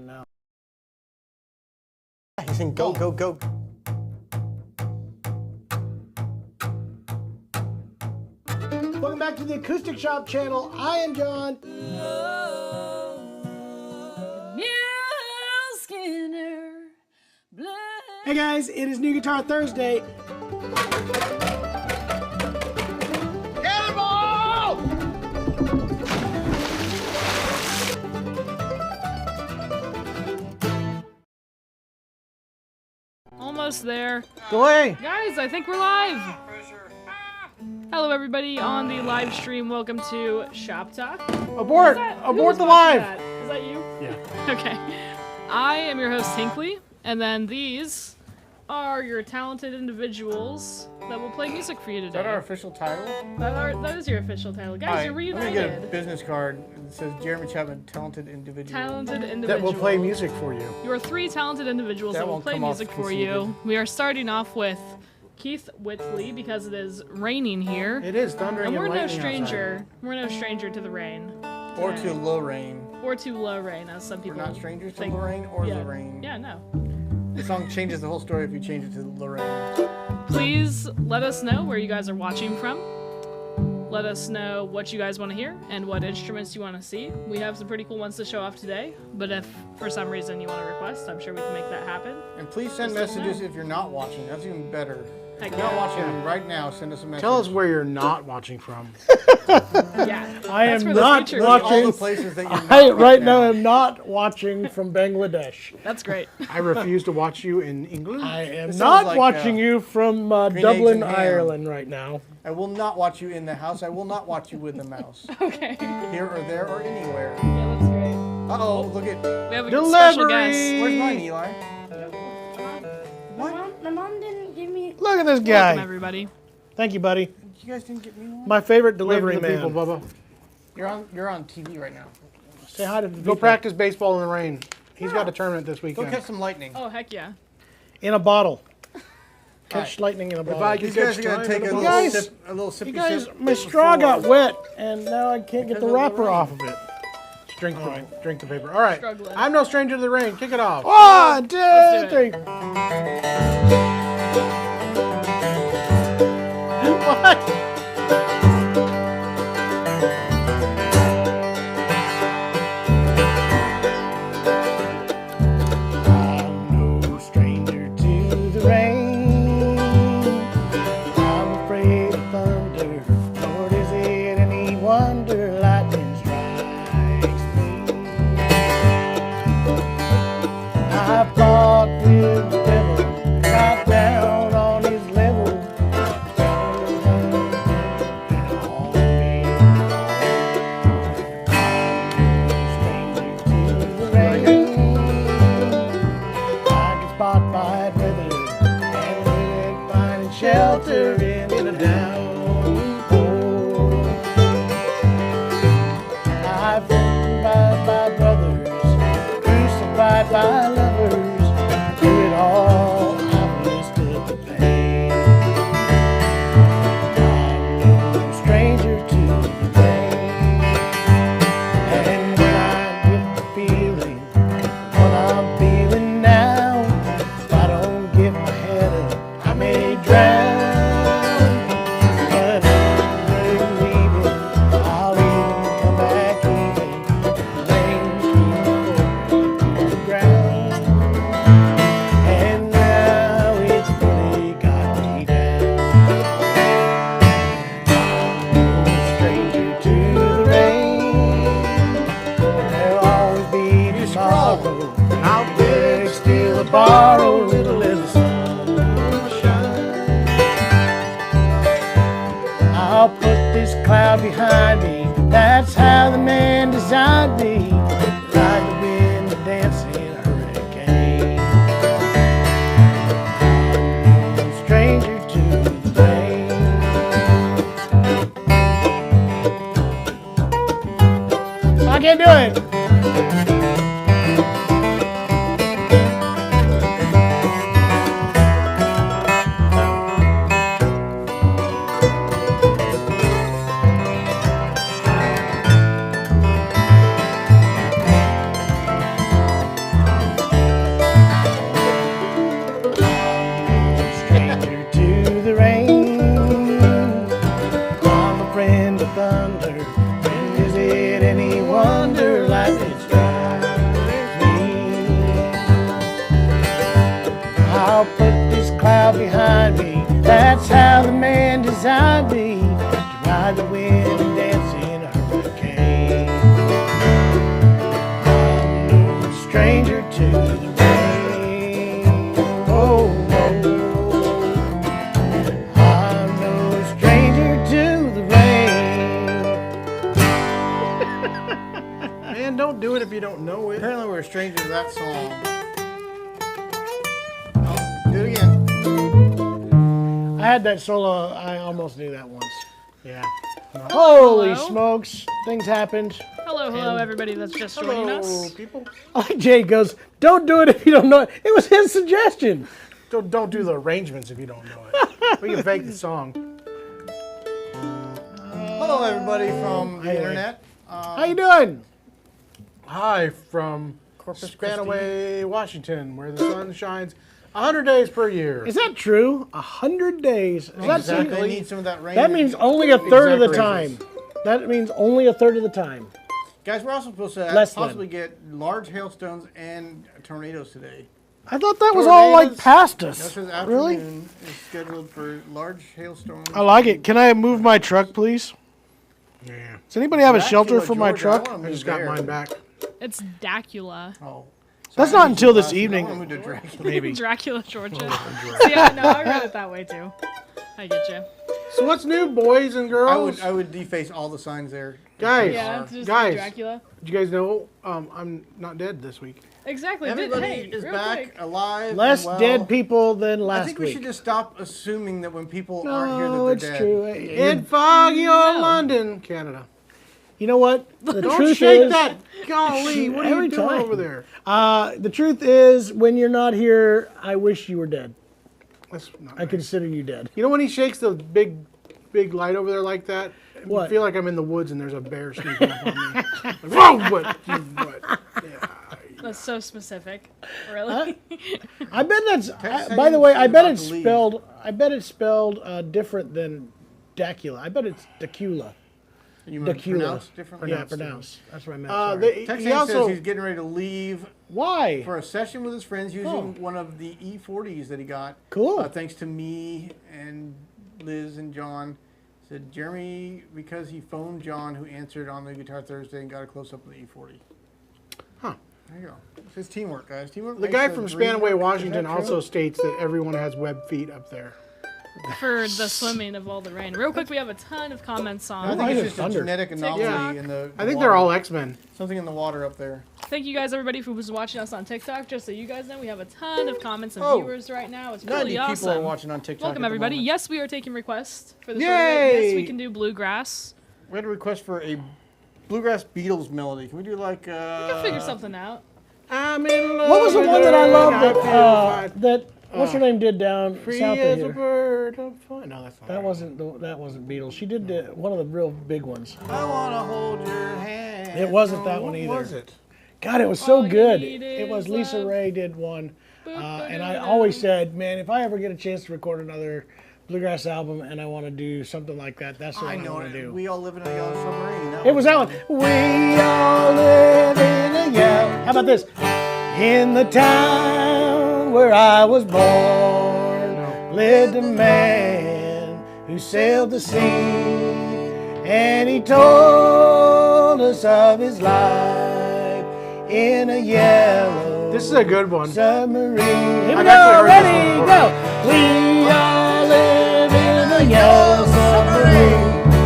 Now. He's saying go, go, go. Welcome back to the Acoustic Shop channel. I am John. Hey guys, it is New Guitar Thursday. Cannonball! Almost there. Delay. Guys, I think we're live. Hello everybody on the live stream. Welcome to Shoppe-Talk. Abort! Abort the live! Is that you? Yeah. Okay. I am your host Hinkley, and then these are your talented individuals that will play music for you today. Is that our official title? That is your official title. Guys, you're reunited. I'm gonna get a business card that says Jeremy Chapman, talented individual. Talented individuals. That will play music for you. You are 3 talented individuals that will play music for you. We are starting off with Keith Whitley because it is raining here. It is thundering and we're and no lightning stranger. outside. We're no stranger to the rain. Or to low rain. Or to low rain, as some people We're not strangers to think. Lorraine or Lorraine. Yeah, no. The song changes the whole story if you change it to Lorraine. Please let us know where you guys are watching from. Let us know what you guys want to hear and what instruments you want to see. We have some pretty cool ones to show off today, but if for some reason you want to request, I'm sure we can make that happen. And please send Just let messages know. if you're not watching. That's even better. Heck If you're not yeah. watching right now, send us a message. Tell us where you're not watching from. Yeah. I That's am for the not future. all watching. the places that you're not I right now. now am not watching from Bangladesh. That's great. I refuse to watch you in England. I am This not sounds like, watching you from Green Eggs Dublin, and Ham. Ireland right now. I will not watch you in the house. I will not watch you with the mouse. Okay. Here or there or anywhere. Yeah, that's great. Uh-oh, look at... We have a Delivery! special guest. Where's mine, Eli? My mom didn't give me. Look at this Welcome, guy. everybody. Thank you, buddy. You guys didn't get me one? My favorite delivery Wave to the man. people, Bubba. You're on TV right now. Say hi to the Go practice baseball in the rain. He's got a tournament this Go weekend. catch some lightning. Oh, heck yeah. In a bottle. Catch Alright. lightning in a bottle. These guys are gonna take a You little guys- sip, a little sippy You guys, sip. my straw got wet, and now I can't get the Because of the wrapper rain. off of it. Just drink the paper. All right. Struggling. I'm no stranger to the rain. Kick it off. 1, 2, Let's do 3. What? I'm no stranger to the rain. I'm afraid of thunder, nor is it any wonder lightning strikes me. I fought with the devil, got down on his level. I'll put this cloud behind me. That's how the man designed me. Ride the wind and dance in a hurricane. I'm no stranger to the rain. I can't do it. Behind me, that's how the man designed me to ride the wind and dance in a hurricane. I'm no stranger to the rain. Oh, I'm no stranger to the rain. Man, don't do it if you don't know it. Apparently we're strangers to that song. Oh, do it again. I had that solo, I almost knew that once. Yeah. Holy Hello. smokes, things happened. Hello, everybody that's just joining Hello, us. people. Like Jay goes, don't do it if you don't know it. It was his suggestion. Don't do the arrangements if you don't know it. We can fake the song. Hello, everybody from the internet. How you doing? Hi from Corpus Spanaway, Washington, where the sun shines 100 days per year. Is that true? 100 days. Is that Exactly. true? They need some of that rain. That means only a third of the Exactly. time. That means only a third of the time. Guys, we're also supposed to Less possibly get large hailstones and tornadoes today. I thought that was all like Tornadoes. past us. This Really? afternoon is scheduled for large hailstones. I like it. Can I move my truck, please? Yeah. Does anybody have a Back shelter to for my Georgia. truck? wanna I move just got there. mine back. It's Dacula. Oh. That's Sorry, not I need until some this glasses. evening. I wanna move to Dracula. Maybe. Dracula, Georgia. See, I read it that way too. I get you. So what's new, boys and girls? I would deface all the signs there. Guys, Yeah, it's just guys, Dracula. did you guys know I'm not dead this week? Exactly. Everybody hey, is real back, quick. alive, Less and well. dead people than I last think we week. should just stop assuming that when people aren't here that No, they're it's dead. true. In foggy old London, Canada. You know what? The Don't truth shake is, that. Golly, what are Every you doing time. over there? the truth is, when you're not here, I wish you were dead. That's not I nice. consider you dead. You know when he shakes the big light over there like that? What? I feel like I'm in the woods and there's a bear sneaking up on me. Like, whoa, what? Yeah. That's so specific. Really? I bet that's. Text by the way, I saying bet about it's to leave. spelled. I bet it's spelled different than Dacula. I bet it's Dacula. You want to Dacula. pronounce differently? Yeah, pronounce. That's what I meant. sorry. Text He also says he's getting ready to leave Why? for a session with his friends using Oh. one of the E40s that he got. Cool. Thanks to me and Liz and John. Said Jeremy, because he phoned John, who answered on the Guitar Thursday and got a close up of the E40. Huh. There you go. It's his teamwork, guys. Teamwork. The makes guy the from dream Spanaway, work. Is Washington that also true? states that everyone has web feet up there. For the swimming of all the rain. Real quick, we have a ton of comments I on. think it's Like just thunder. a genetic anomaly TikTok. in the I think water. they're all X-Men. Something in the water up there. Thank you guys, everybody, who was watching us on TikTok. Just so you guys know, we have a ton of comments and Oh, viewers right now. It's 90 really people are awesome. watching on TikTok. Welcome, at the everybody. moment. Yes, we are taking requests for the Yay! show today. Yes, we can do bluegrass. We had a request for a bluegrass Beatles melody. Can we do like? We can figure something out. I'm in love. What was the with one that I her, loved and that feel that what's her name did down free south as of a here? bird of fun. No, that's not. That wasn't Beatles. She did one of the real big ones. I wanna hold your hand. It wasn't that one either. What was it? God, it was so All you good. need It was is Lisa love. Ray did one, and I always said, man, if I ever get a chance to record another bluegrass album and I want to do something like that, that's what I I know want to it. do. We all live in a yellow submarine. It was that one. We all live in a yellow. How about this? In the town where I was born, lived a man who sailed the sea, and he told us of his life in a yellow This is a good one. submarine. Here we I've go. actually heard this Ready? one Go. We all live in a yellow submarine.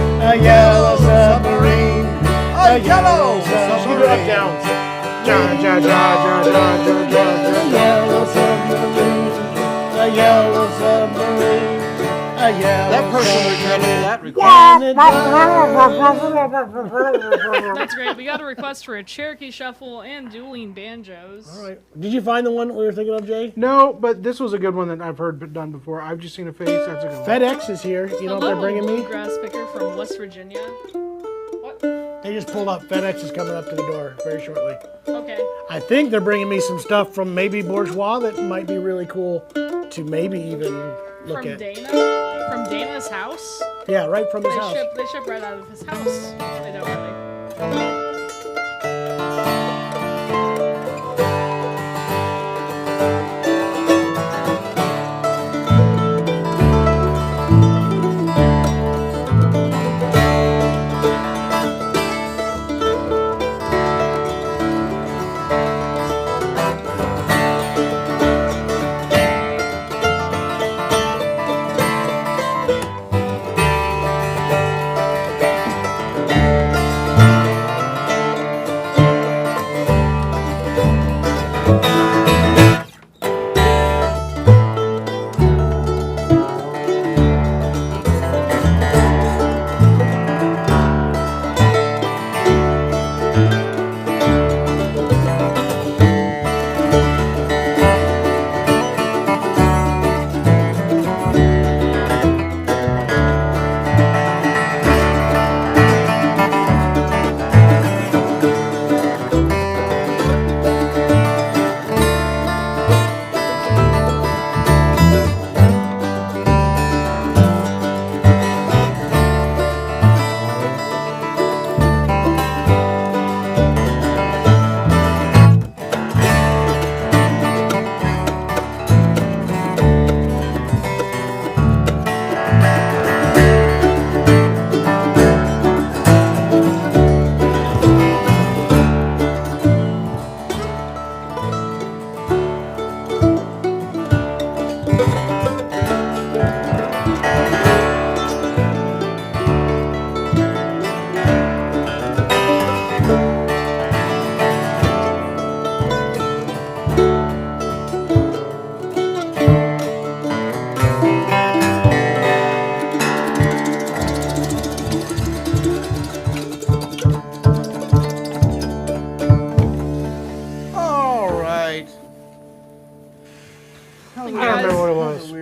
downs. Ja, ja, ja, ja, ja, ja, ja, ja. Yellow submarine, a yellow submarine, a yellow That person submarine. regretted that request. And it does. That's great. We got a request for a Cherokee shuffle and dueling banjos. All right. Did you find the one we were thinking of, Jay? No, but this was a good one that I've heard done before. I've just seen a face. That's a good one. FedEx is here. You know what they're bringing me? Grass picker from West Virginia. What? They just pulled up. FedEx is coming up to the door very shortly. Okay. I think they're bringing me some stuff from maybe Bourgeois that might be really cool to maybe even look From at. Dana? From Dana's house? Yeah, right from his They house. ship right out of his house. They don't really.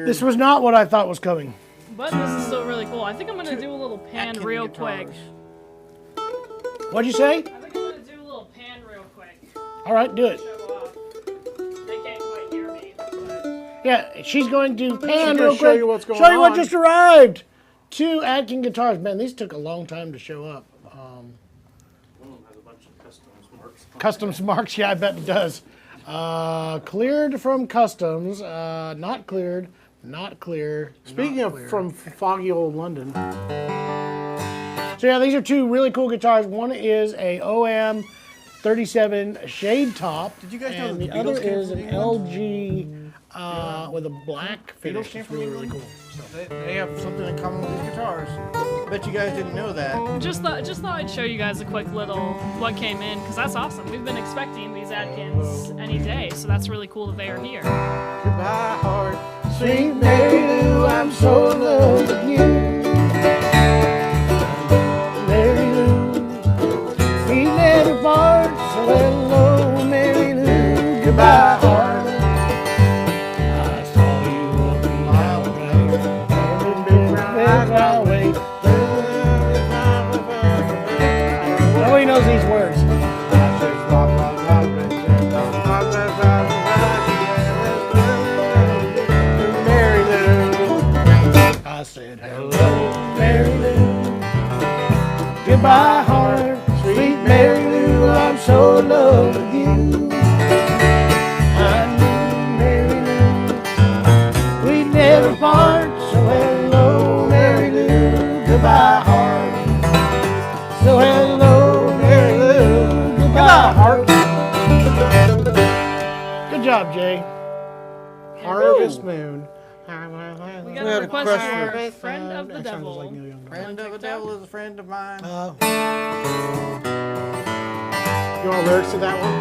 This was not what I thought was coming. But this is still really cool. I think I'm gonna do a little pan Atkin real guitars. quick. What'd you say? I think I'm gonna do a little pan real quick. All right, do it. Show off. They can't quite hear me, but Yeah, she's going to pan gonna real show quick. you what's going show you what on. just arrived. 2 Atkin guitars. Man, these took a long time to show up. Customs marks, yeah, I bet it does. Cleared from customs, not cleared, not clear. Speaking not of clear. from foggy old London, So yeah, these are 2 really cool guitars. One is a OM 37 shade top. Did you guys know and that the the other Beatles came is from an England? LG with a black finish. came It's from really, really England? cool. They have something in common with these guitars. I bet you guys didn't know that. just thought I'd show you guys a quick little what came in, because that's awesome. We've been expecting these Atkins any day, so that's really cool that they are here. Goodbye, heart. Sweet Mary Lou, I'm so in love with you. Mary Lou, we never part, so hello, Mary Lou, goodbye, heart. I saw you on the highway, and been round my way. Nobody knows these words. Mary Lou, I said hello, Mary Lou. Goodbye, heart, sweet Mary Lou, I'm so in love with you. I knew, Mary Lou, we'd never part, so hello, Mary Lou, goodbye, heart. So hello, Mary Lou, goodbye, heart. Good job, Jay. Harvest Moon. We got We a had a request question. for Friend of the That sounds Devil. like Neil Young. Friend of the devil is a friend of mine. You want lyrics to that one?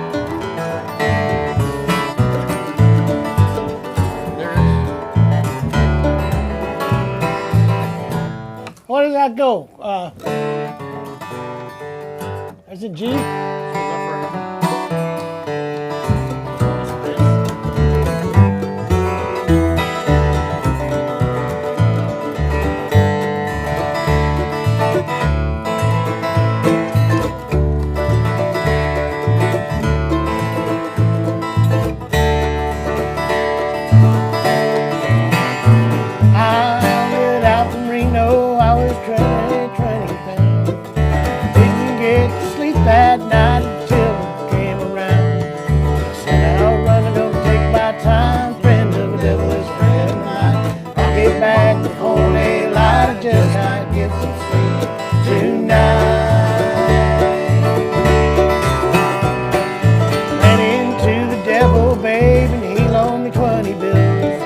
What does that go? Is it G? That night until it came around. I said, I'll run and don't take my time. Friend of the devil is friend of mine. I'll get back before daylight. I just might get some sleep tonight. Ran into the devil, babe, and he loaned me 20 bills.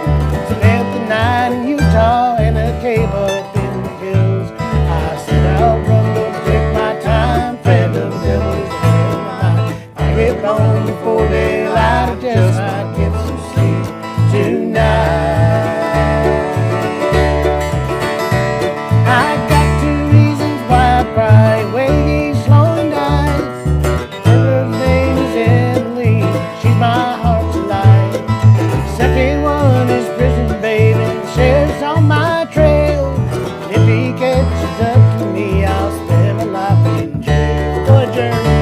Spent the night in Utah and a cave up in the hills. I said, I'll run, don't take my time. Friend of the devil is friend of mine. I get home before daylight. I just might get some sleep tonight. I got 2 reasons why I cry. Waiting slowly nights. Her name is Emily. She's my heart's alive. Second one is prison, baby. Sheriff's on my trail. If he catches up to me, I'll spend my life in jail. Go ahead, Jeremy.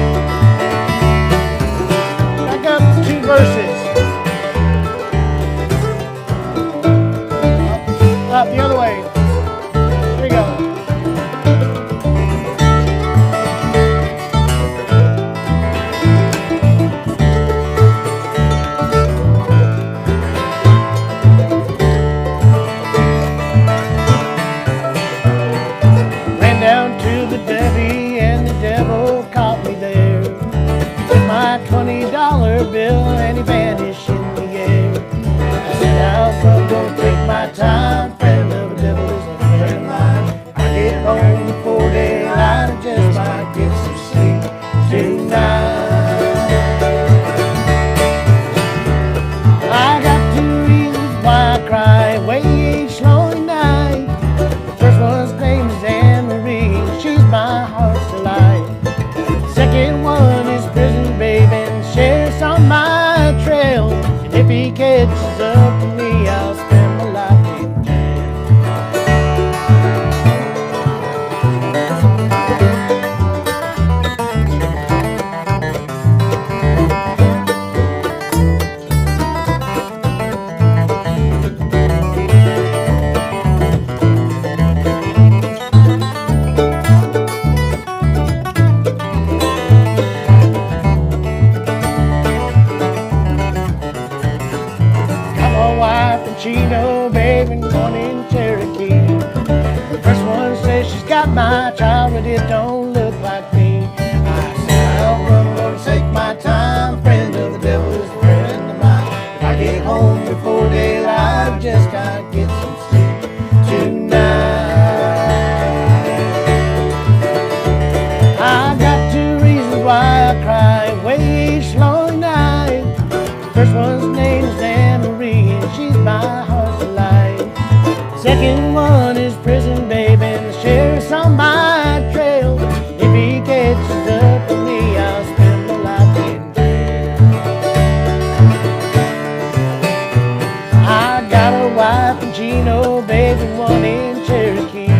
Back up to 2 verses. Up the other way. Here we go. Ran down to the Debbie and the devil caught me there. Took my $20 bill and he vanished in the air. I said, I'll come, don't take my time. Friend of the devil is a friend of mine. I get home before daylight. I just might get some sleep tonight. I got 2 reasons why I cry. Way each lonely night. The first one's name is Anne-Marie. She's my heart's delight. Second one is prison, baby, and sheriff's on my trail. And if he catches up to me, I'll spend my life in jail. Got my wife in Chino, baby, and one in Cherokee. The first one says she's got my child, but it don't look like me. I said, I'll run, gonna take my time. Friend of the devil is a friend of mine. If I get home before daylight, I just gotta get some sleep tonight. I got 2 reasons why I cry. Way each lonely night. First one's name is Anne-Marie, and she's my heart's delight. Second one is prison, baby, and the sheriff's on my trail. If he catches up to me, I'll spend my life in jail. I got a wife in Chino, baby, one in Cherokee.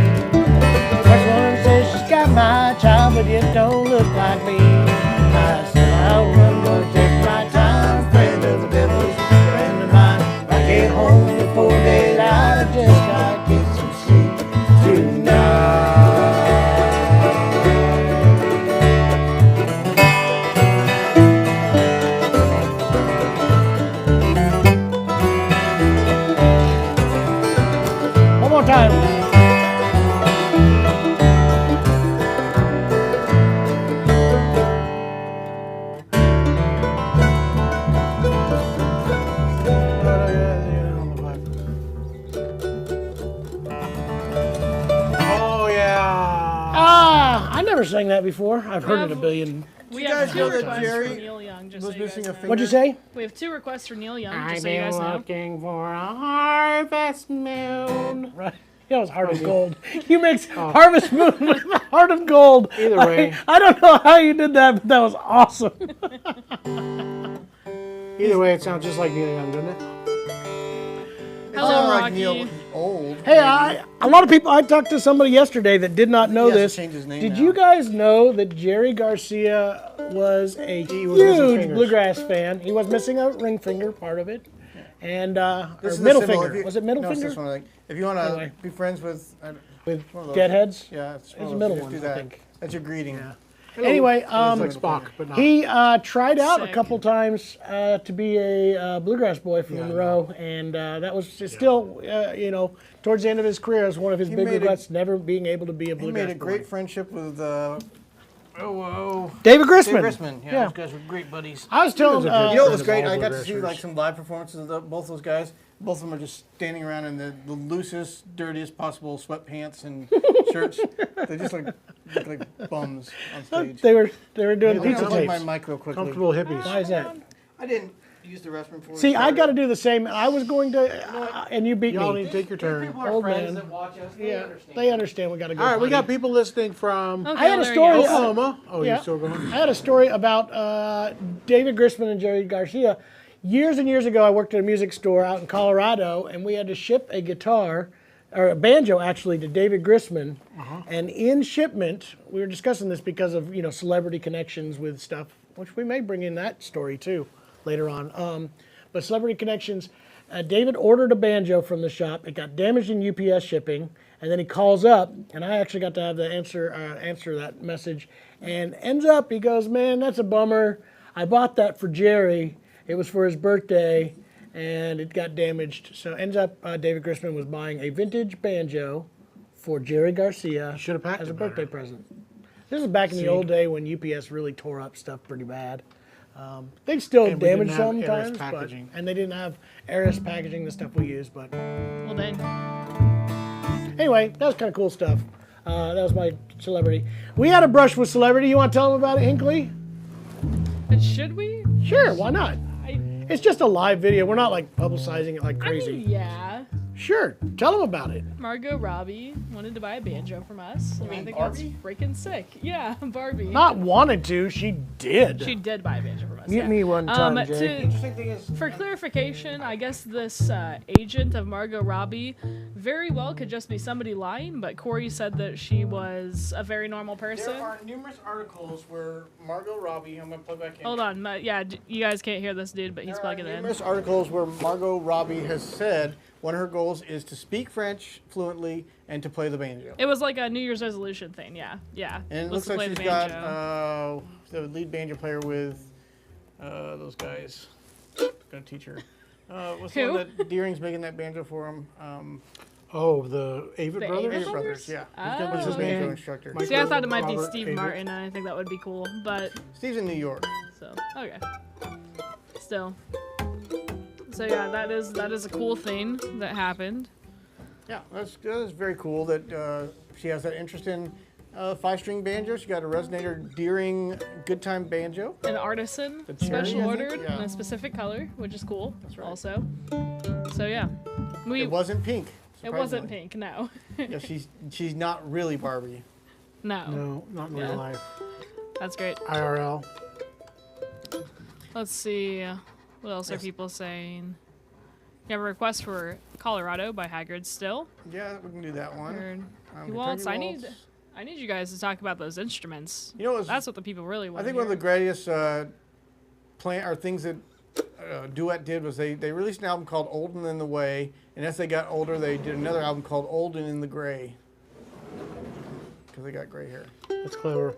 First one says she's got my child, but it don't look like me. I said, I'll run, gonna take my time. Friend of the devil is a friend of mine. If I get home before daylight, I just gotta get some sleep tonight. One more time. Oh, yeah. I never sang that before. I've heard it a billion We you have guys two know that requests Jerry for Neil Young. Just was so you missing guys a know. finger? What'd you say? We have two requests for Neil Young. Just I've so you guys been know. looking for a harvest moon. Right. That was Heart of Gold. You mix Harvest Moon with Heart of Gold. Either way. I don't know how you did that, but that was awesome. Either way, it sounds just like Neil Young, doesn't it? Hello, sounds Rocky. like Neil old. Hey, a lot of people, I talked to somebody yesterday that did not know He has to this. change his name Did now. you guys know that Jerry Garcia was a was missing huge fingers. bluegrass fan? He was missing a ring finger, part of it. And, or This is the middle symbol. finger. If you- Was it middle no, it's finger? this one, I think. If you want to Anyway. be friends with With one of those. Deadheads? Yeah, it's It's the middle one, do I that. think. That's your greeting. Anyway, It's like Spock, but not. he tried out a Sick. couple times to be a bluegrass boy from Monroe, and that was still, towards the end of his career, it was one of his He big made a- regrets, never being able to be a He bluegrass made a boy. great friendship with David Dave Grisman. Grisman. Yeah, Yeah. those guys were great buddies. I was telling, He was a good You know what was of great? all I got to see bluegrassers. like some live performances of both those guys. Both of them are just standing around in the loosest, dirtiest possible sweatpants and shirts. They just look like bums on stage. they were doing I'm pizza gonna plug my tapes. mic real quickly. Comfortable hippies. Why is that? I didn't use the restroom for. See, I got to do the same. I was going to, and you beat Y'all me. need to take your turn. People are Old friends man. that watch us. Yeah, they understand we got to go. All right, we got potty. people listening from Okay, I had a there he story- goes. Oklahoma. Oh, Yeah. you're still going? I had a story about David Grisman and Jerry Garcia. Years and years ago, I worked at a music store out in Colorado, and we had to ship a guitar, or a banjo actually, to David Grisman. And in shipment, we were discussing this because of celebrity connections with stuff, which we may bring in that story too later on. But celebrity connections, David ordered a banjo from the shop. It got damaged in UPS shipping, and then he calls up, and I actually got to have the answer that message. And ends up, he goes, "Man, that's a bummer. I bought that for Jerry. It was for his birthday, and it got damaged." So ends up, David Grisman was buying a vintage banjo for Jerry Garcia should have packed as a it better. birthday present. This is back in the old day when UPS really tore up stuff pretty bad. They still And we damage didn't have Aris sometimes, but, packaging. and they didn't have Aris packaging, the stuff we use. But Well then, anyway, that was kind of cool stuff. That was my celebrity. We had a brush with celebrity. You want to tell them about it, Hinkley? but should we? Sure, why not? I It's just a live video. We're not like publicizing it like crazy. mean, yeah. Sure, tell them about it. Margot Robbie wanted to buy a banjo from us. And I mean think Barbie? that's freaking sick. Yeah, Barbie. Not wanted to, she did. She did buy a banjo from us. Get yeah. me one time, Jay. To, Interesting thing is, for clarification, I guess this agent of Margot Robbie very well could just be somebody lying, but Corey said that she was a very normal person. there are numerous articles where Margot Robbie. I'm gonna plug back in. Hold on, you guys can't hear this dude, but he's There are plugging in. numerous articles where Margot Robbie has said one of her goals is to speak French fluently and to play the banjo. It was like a New Year's resolution thing, yeah. And it was looks to like play she's the got banjo. the lead banjo player with those guys. Gonna teach her. What's the Who? one that Deering's making that banjo for him? Oh, the Avett The brothers? Avett Avett Brothers. Yeah. He's gonna be Oh, his okay. banjo instructor. Mike- See, I thought it might be Robert Steve Avett. Martin, and I think that would be cool, but Steve's in New York. so okay. Still. So yeah, that is a cool thing that happened. Yeah, that is very cool that she has that interest in 5-string banjo. She got a resonator Deering Good Time banjo. An artisan, The cherry, I special think? ordered Yeah. in a specific color, which is cool. That's right. Also. So yeah, It wasn't pink. it wasn't surprisingly. pink. No. Yeah, she's not really Barbie. No. No, not in Yeah. real life. That's great. IRL. Let's see. What else are Yes. people saying? You have a request for Colorado by Haggard still. Yeah, we can do that one. Or, who Kentucky else? Waltz. I need you guys to talk about those instruments. You know what's That's what the people really want. I think one of the greatest things that Duet did was they released an album called Olden in the Way, and as they got older, they did another album called Olden in the Gray because they got gray hair. That's clever.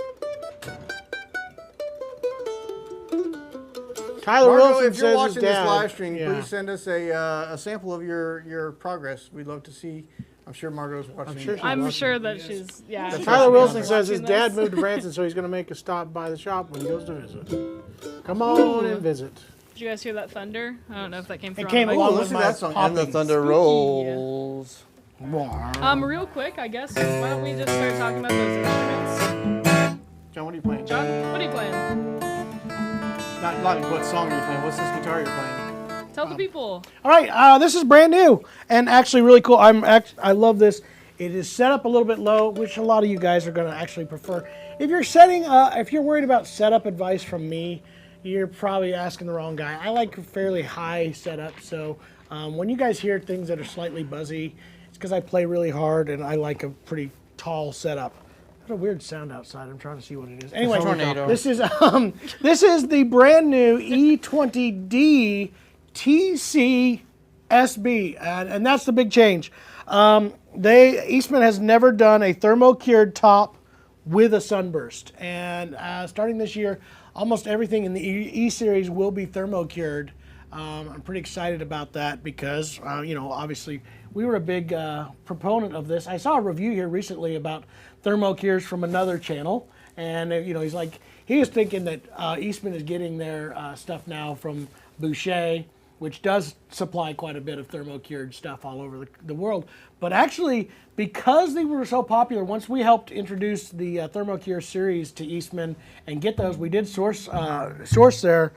Tyler Margo, Wilson if you're says watching his this dad. live stream, Yeah. please send us a sample of your progress. We'd love to see. I'm sure Margot's watching. sure she's I'm watching. sure that she's yeah. That's Tyler right. Wilson says his Watching dad this. moved to Branson, so he's going to make a stop by the shop when he goes to visit. Come on and visit. Did you guys hear that thunder? I don't know if that came through. came on the along mic. with listen to my that song. And the popping. thunder Spooky. rolls. Real quick, I guess. Why don't we just start talking about those instruments? John, what are you playing? John, what are you playing? Not what song you're playing. What's this guitar you're playing? Tell the people. All right, this is brand new and actually really cool. I love this. It is set up a little bit low, which a lot of you guys are going to actually prefer. If you're worried about setup advice from me, you're probably asking the wrong guy. I like a fairly high setup, so when you guys hear things that are slightly buzzy, it's because I play really hard and I like a pretty tall setup. There's a weird sound outside. I'm trying to see what it is. Anyway, Tornado. this is the brand new E20D TC SB, and that's the big change. Eastman has never done a thermo-cured top with a sunburst, and starting this year, almost everything in the E series will be thermo-cured. I'm pretty excited about that because, obviously we were a big proponent of this. I saw a review here recently about thermo-cures from another channel, and he's like, he was thinking that Eastman is getting their stuff now from Boucher, which does supply quite a bit of thermo-cured stuff all over the world. But actually, because they were so popular, once we helped introduce the thermo-cure series to Eastman and get those, we did source there.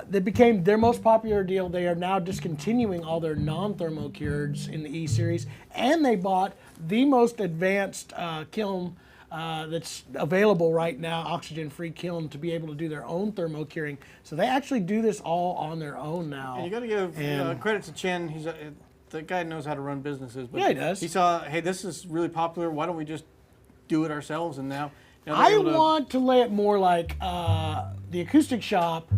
They became their most popular deal. They are now discontinuing all their non-thermo-cureds in the E series, and they bought the most advanced kiln that's available right now, oxygen-free kiln, to be able to do their own thermo-curing. So they actually do this all on their own now. And you got to give credit to Chen. He's the guy knows how to run businesses. But Yeah, he does. He saw, hey, this is really popular. Why don't we just do it ourselves? And now I want to lay it more like the Acoustic Shop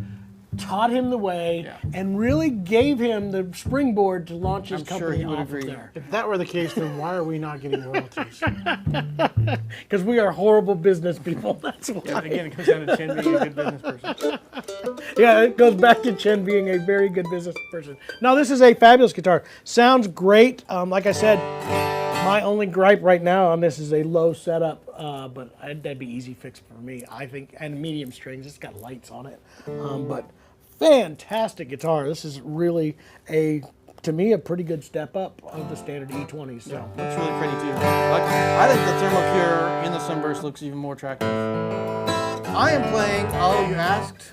taught him the way and really gave him the springboard to launch his I'm sure company he would off agree. of there. If that were the case, then why are we not getting royalties? Because we are horrible business people. That's why. Yeah, again, it comes down to Chen being a good business person. Yeah, it goes back to Chen being a very good business person. No, this is a fabulous guitar. Sounds great. Like I said, my only gripe right now on this is a low setup, but that'd be easy fix for me, I think. And medium strings. It's got lights on it. But fantastic guitar. This is really to me, a pretty good step up of the standard E20. So. Looks really pretty too. I think the thermocure in the sunburst looks even more attractive. I am playing, you asked?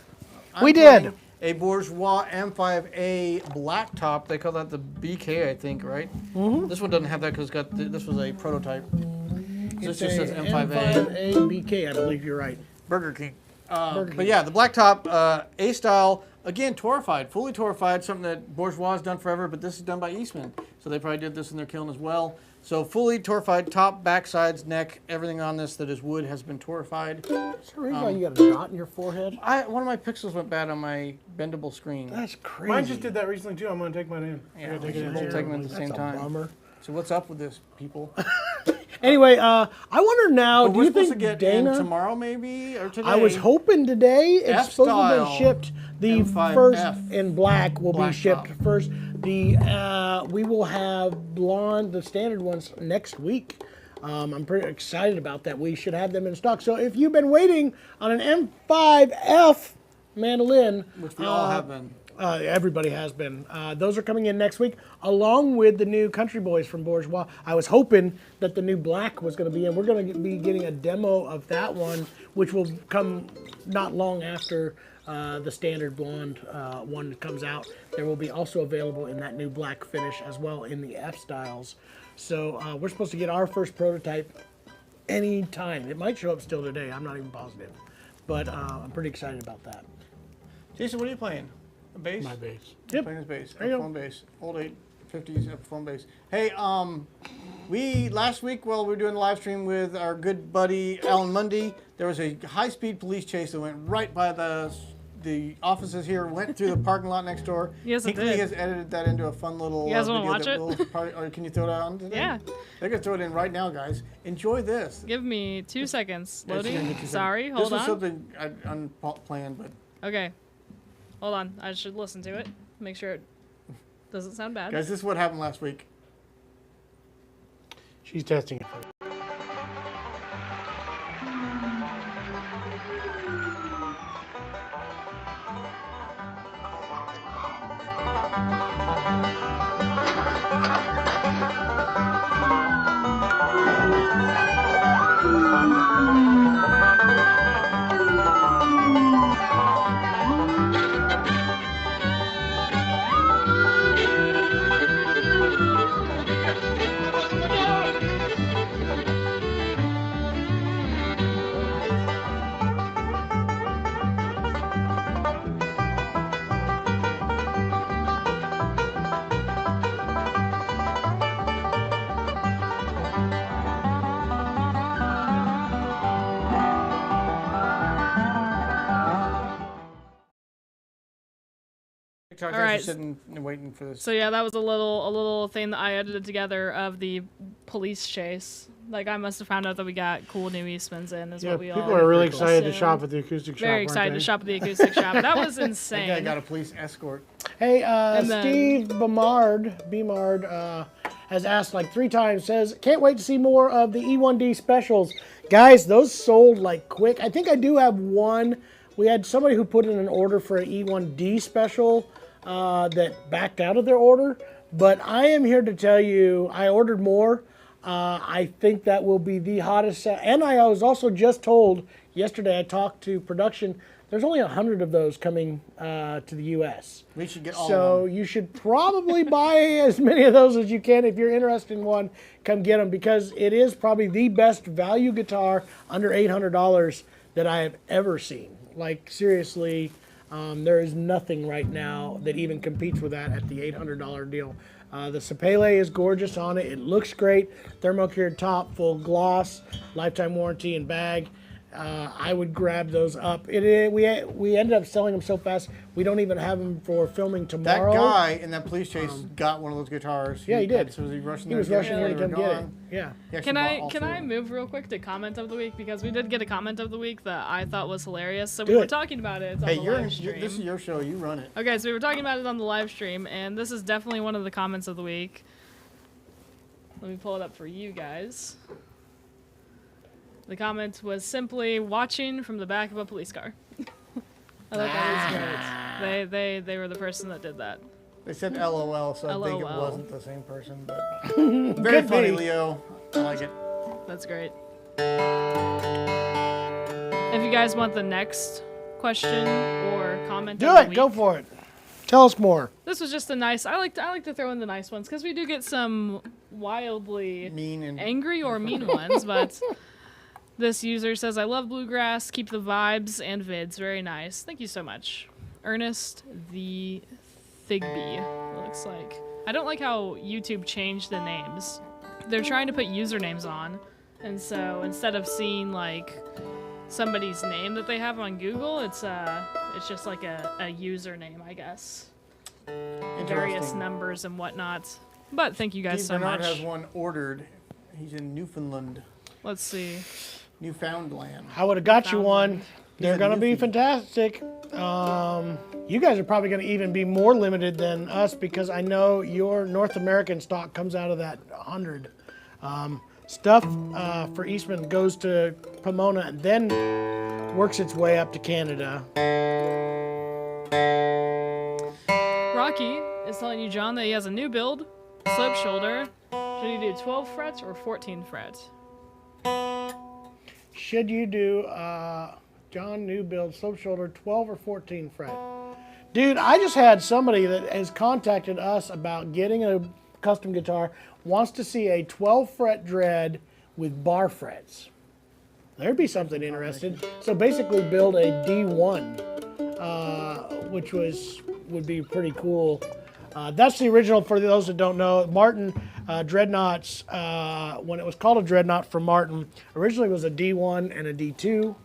We did. A Bourgeois M5A black top. They call that the BK, I think, right? Mm-hmm. This one doesn't have that because this was a prototype. This just says M5A. M5A BK, I believe you're right. Burger King. But yeah, the black top, A style, again, torrefied, fully torrefied, something that Bourgeois has done forever, but this is done by Eastman. So they probably did this in their kiln as well. So fully torrefied, top, back, sides, neck, everything on this that is wood has been torrefied. Is there a reason why you got a dot in your forehead? One of my pixels went bad on my bendable screen. That's crazy. Mine just did that recently too. I'm going to take mine in. Yeah, I gotta take it in. we'll take them at the That's same a time. bummer. So what's up with this, people? Anyway, I wonder now, do We're you supposed think to get Dana... in tomorrow maybe, or today? I was hoping today. It's supposed to F-style be shipped. The M5F. first in black will be Black shipped top. first. We will have blonde, the standard ones, next week. I'm pretty excited about that. We should have them in stock. So if you've been waiting on an M5F mandolin, Which we all have been. everybody has been. Those are coming in next week, along with the new Country Boys from Bourgeois. I was hoping that the new black was going to be in. We're going to be getting a demo of that one, which will come not long after the standard blonde one comes out. There will be also available in that new black finish as well in the F styles. So we're supposed to get our first prototype any time. It might show up still today. I'm not even positive. But I'm pretty excited about that. Jason, what are you playing? A bass? My bass. Yep. Playing his bass. There you go. Epiphone bass. Old 850s Epiphone bass. Hey, last week while we were doing the live stream with our good buddy Alan Mundy, there was a high-speed police chase that went right by the offices here, went through the parking lot next door. Yes, it Hinkley did. has edited that into a fun little You guys wanna video watch that it? we'll or can you throw that on today? Yeah. They're going to throw it in right now, guys. Enjoy this. Give me 2 seconds. Yeah, she's gonna Loading. get 2 seconds. Sorry, hold This was on. something unplanned, but Okay. Hold on. I should listen to it. Make sure it doesn't sound bad. guys, this is what happened last week. She's testing it. All right. Sitting and waiting for this. So yeah, that was a little thing that I edited together of the police chase. Like I must have found out that we got cool new Eastmans in. Is Yeah, what we all. people are really excited to assumed. shop at the Acoustic Shop. Very aren't excited they? to shop at the Acoustic Shop. That was I think I insane. got a police escort. Hey, And then- Steve Bemard has asked like 3 times, says, can't wait to see more of the E1D specials. Guys, those sold like quick. I think I do have one. We had somebody who put in an order for an E1D special that backed out of their order. But I am here to tell you, I ordered more. I think that will be the hottest. And I was also just told yesterday, I talked to production, there's only 100 of those coming to the U.S. We should get all So of them. you should probably buy as many of those as you can. If you're interested in one, come get them because it is probably the best value guitar under $800 that I have ever seen. Like seriously, there is nothing right now that even competes with that at the $800 deal. The Shoppe is gorgeous on it. It looks great. Thermocured top, full gloss, lifetime warranty and bag. I would grab those up. We ended up selling them so fast, we don't even have them for filming That tomorrow. guy in that police chase got one of those guitars. Yeah, he did. So was he rushing? He was there rushing here to they were come get it. gone? Yeah. He actually Can bought I all can three I of them. move real quick to comment of the week because we did get a comment of the week that I thought was hilarious. So Do we were it. talking about it on Hey, the you're, live stream. this is your show. You run it. Okay, so we were talking about it on the live stream, and this is definitely one of the comments of the week. Let me pull it up for you guys. The comment was simply watching from the back of a police car. I thought that was great. They were the person that did that. They said LOL, so I think it LOL. wasn't the same person. But very Could funny, be. Leo. I like it. That's great. If you guys want the next question or comment, Do of the it. week, Go for it. Tell us more. This was just a nice. I like to throw in the nice ones because we do get some wildly Mean and angry or mean ones, but this user says, I love bluegrass, keep the vibes and vids. Very nice. Thank you so much. Ernest the Thigbee, it looks like. I don't like how YouTube changed the names. They're trying to put usernames on, and so instead of seeing like somebody's name that they have on Google, it's just like a username, I guess. Various interesting. numbers and whatnot. But thank you guys Steve so Bernard much. has one ordered. He's in Newfoundland, Let's see. Newfoundland. I would have got you one. Found They're a going to be newfie. fantastic. You guys are probably going to even be more limited than us because I know your North American stock comes out of that 100. Stuff for Eastman goes to Pomona and then works its way up to Canada. Rocky is telling you, John, that he has a new build, slope shoulder. Should he do 12 frets or 14 frets? Should you do John new build slope shoulder 12 or 14 fret? Dude, I just had somebody that has contacted us about getting a custom guitar, wants to see a 12 fret dread with bar frets. There'd be something interested. So basically build a D1, which would be pretty cool. That's the original for those that don't know. Martin Dreadnoughts, when it was called a Dreadnought for Martin, originally was a D1 and a D2.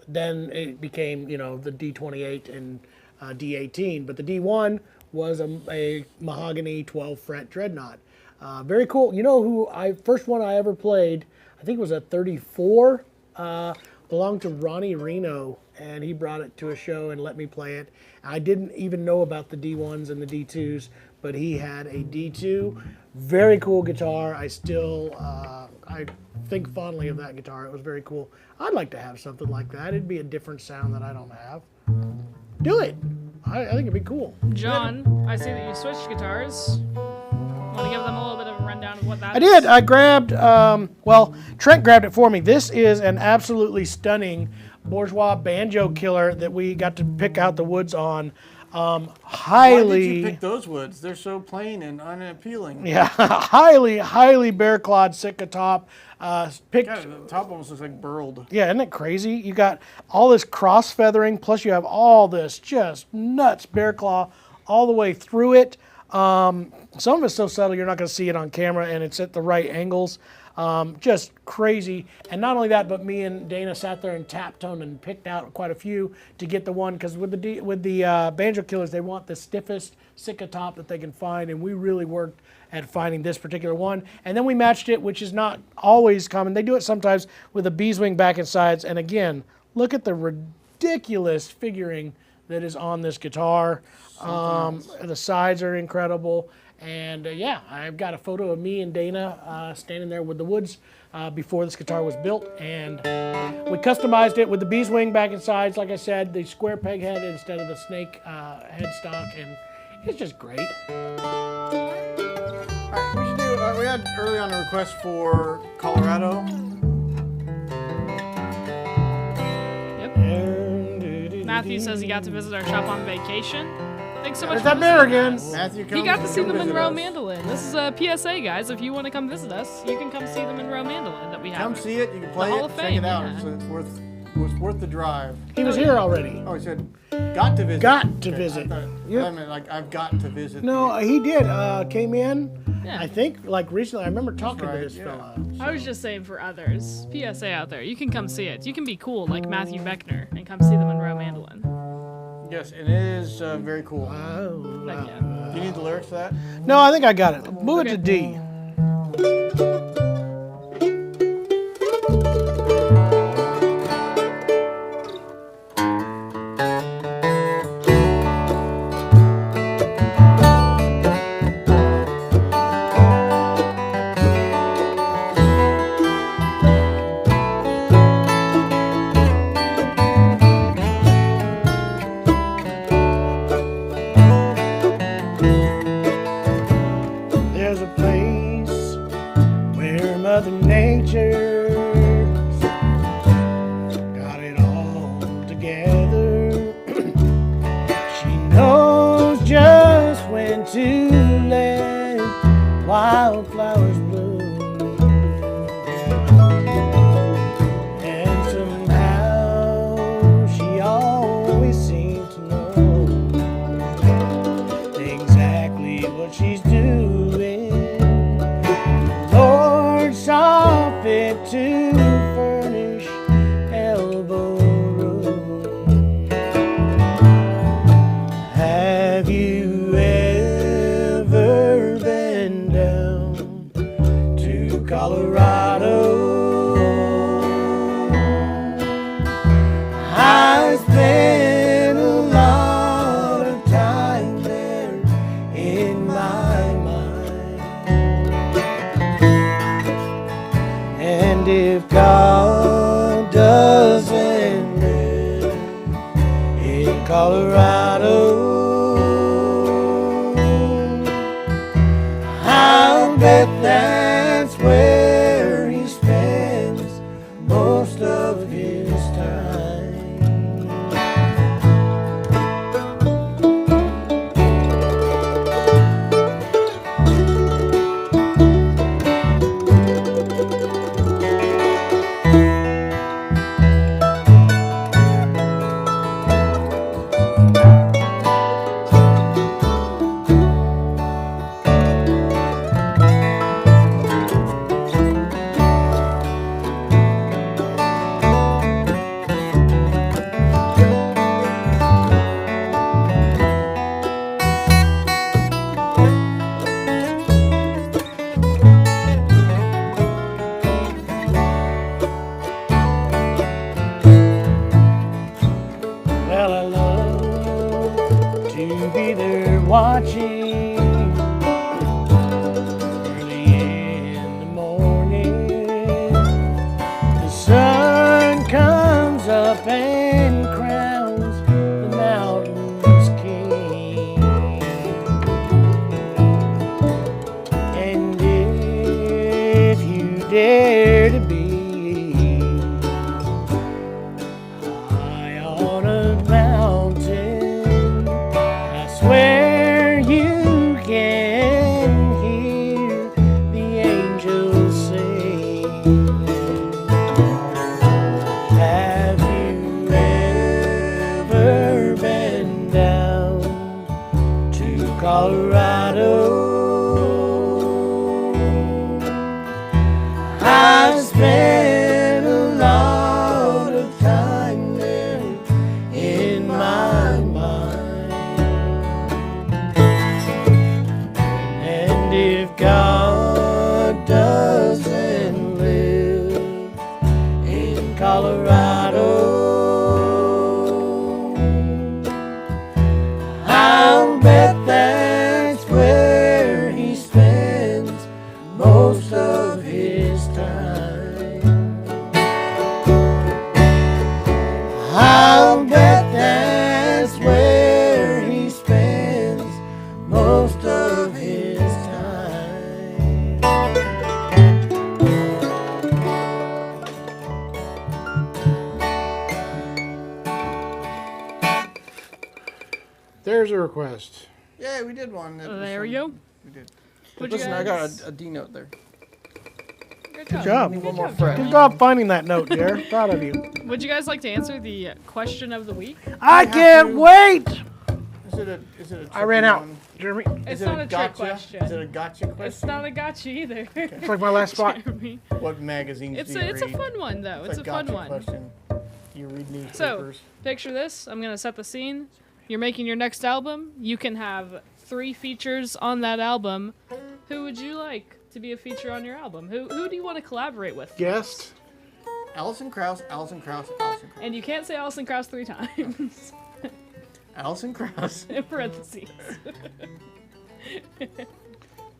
Then it became, the D28 and D18. But the D1 was a mahogany 12 fret Dreadnought. Very cool. You know who first one I ever played, I think it was a 34, belonged to Ronnie Reno, and he brought it to a show and let me play it. I didn't even know about the D1s and the D2s, but he had a D2. Very cool guitar. I still, I think fondly of that guitar. It was very cool. I'd like to have something like that. It'd be a different sound that I don't have. Do it. I think it'd be cool. John, I see that you switched guitars. Want to give them a little bit of a rundown of what that I did. I grabbed, Trent grabbed it for me. This is an absolutely stunning bourgeois banjo killer that we got to pick out the woods on. Why Highly, did you pick those woods? They're so plain and unappealing. yeah, highly bear clawed Sitka top. Picked, God, the top almost looks like burled. yeah, isn't it crazy? You got all this cross feathering, plus you have all this just nuts bear claw all the way through it. Some of it's so subtle you're not going to see it on camera, and it's at the right angles. Just crazy. And not only that, but me and Dana sat there and tapped on and picked out quite a few to get the one, because with the banjo killers, they want the stiffest Sitka top that they can find, and we really worked at finding this particular one. And then we matched it, which is not always common. They do it sometimes with a beeswing back and sides. And again, look at the ridiculous figuring that is on this guitar. The sides are incredible. And yeah, I've got a photo of me and Dana standing there with the woods before this guitar was built. And we customized it with the beeswing back and sides, like I said, the square peg head instead of the snake headstock. And it's just great. All right, we should do. We had early on a request for Colorado. Yep. Matthew says he got to visit our shop on vacation. Thanks so much There's for that bear visiting again. us. Matthew, come. He got to see come the visit Monroe us. mandolin. This is a PSA, guys. If you want to come visit us, you can come see the Monroe mandolin that we have. Come see it. You can play Hall it. of Check Fame, it out. yeah. It's worth the drive. He was here already. Oh, he said, got to visit. Got to Okay, visit. I thought, Yep. I meant like I've got to visit. No, he did. Came in, Yeah. I think, like recently. I remember talking right, to this yeah. fella. I was just saying for others, PSA out there, you can come see it. You can be cool like Matthew Beckner and come see the Monroe mandolin. Yes, and it is very cool. Heck yeah. Do you need the lyrics for that? No, I think I got it. Move it to Okay. D. There's a place where Mother Nature's got it all together. She knows just when to let wildflowers bloom. And somehow she always seems to know exactly what she's doing. Lord saw fit to furnish elbow room. Have you ever been down to Colorado? I spent a lot of time there in my mind. And if God doesn't live in Colorado, I'll bet that's where he spends most of his time. Well, I love to be there watching early in the morning. The sun comes up and crowns the mountain's king. And if you dare to be high on a mountain, I swear you can hear the angels sing. Have you ever been down to Colorado? There's a request. Yeah, we did one. There we go. We did. What'd you Listen, I guys- got a D note there. Good job. Need one more job, fret. Good job finding that note, dear. Proud of you. Would you guys like to answer the question of the week? I have can't to- wait. Is it a I ran tricky out. one? Jeremy, It's Is it not a trick gotcha? question. Is it a gotcha question? It's not a gotcha either. it's like my last spot. Jeremy. What magazines It's do you it's a read? fun one though. It's a fun gotcha one. question. You read So, newspapers. picture this. I'm gonna set the scene. You're making your next album. You can have 3 features on that album. Who would you like to be a feature on your album? Who do you want to collaborate with? Guest. Alison Krauss, Alison Krauss, Alison Krauss. And you can't say Alison Krauss 3 times. Alison Krauss, In parentheses.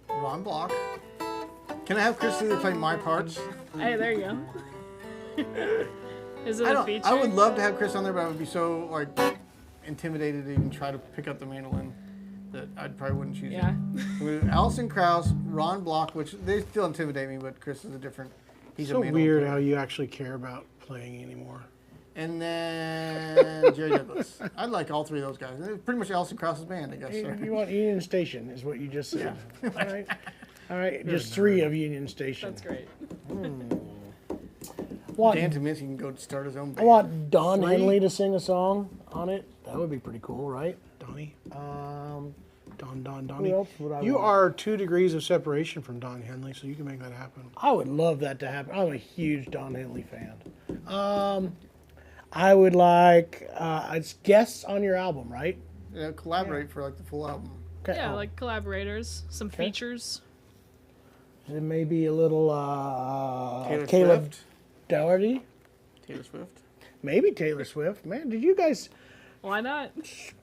Ron Block. Can I have Chris Lee play my parts? Hey, there you go. Is it I a don't. feature? I would love to have Chris on there, but I would be so like intimidated to even try to pick up the mandolin that I probably wouldn't choose Yeah. him. Alison Krauss, Ron Block, which they still intimidate me, but Chris is a different. He's So a mandolin weird player. how you actually care about playing anymore. And then Jerry Douglas. I'd like all 3 of those guys. They're pretty much Alison Krauss's band, I guess. Hey, So. you want Union Station, is what you just said. All right. All right. Just 3 of Union Station. That's great. Want, Dan Tominski can go start his own I band. want Don 3? Henley to sing a song on it. That would be pretty cool, right? Donnie. Um, Donnie. who else would I You want? are 2 degrees of separation from Don Henley, so you can make that happen. I would love that to happen. I'm a huge Don Henley fan. I would like it's guests on your album, right? Yeah, collaborate for like the full album. Okay. Yeah, like collaborators, some features. It may be a little Taylor Caleb Swift. Doherty. Taylor Swift. Maybe Taylor Swift. Man, did you guys Why not?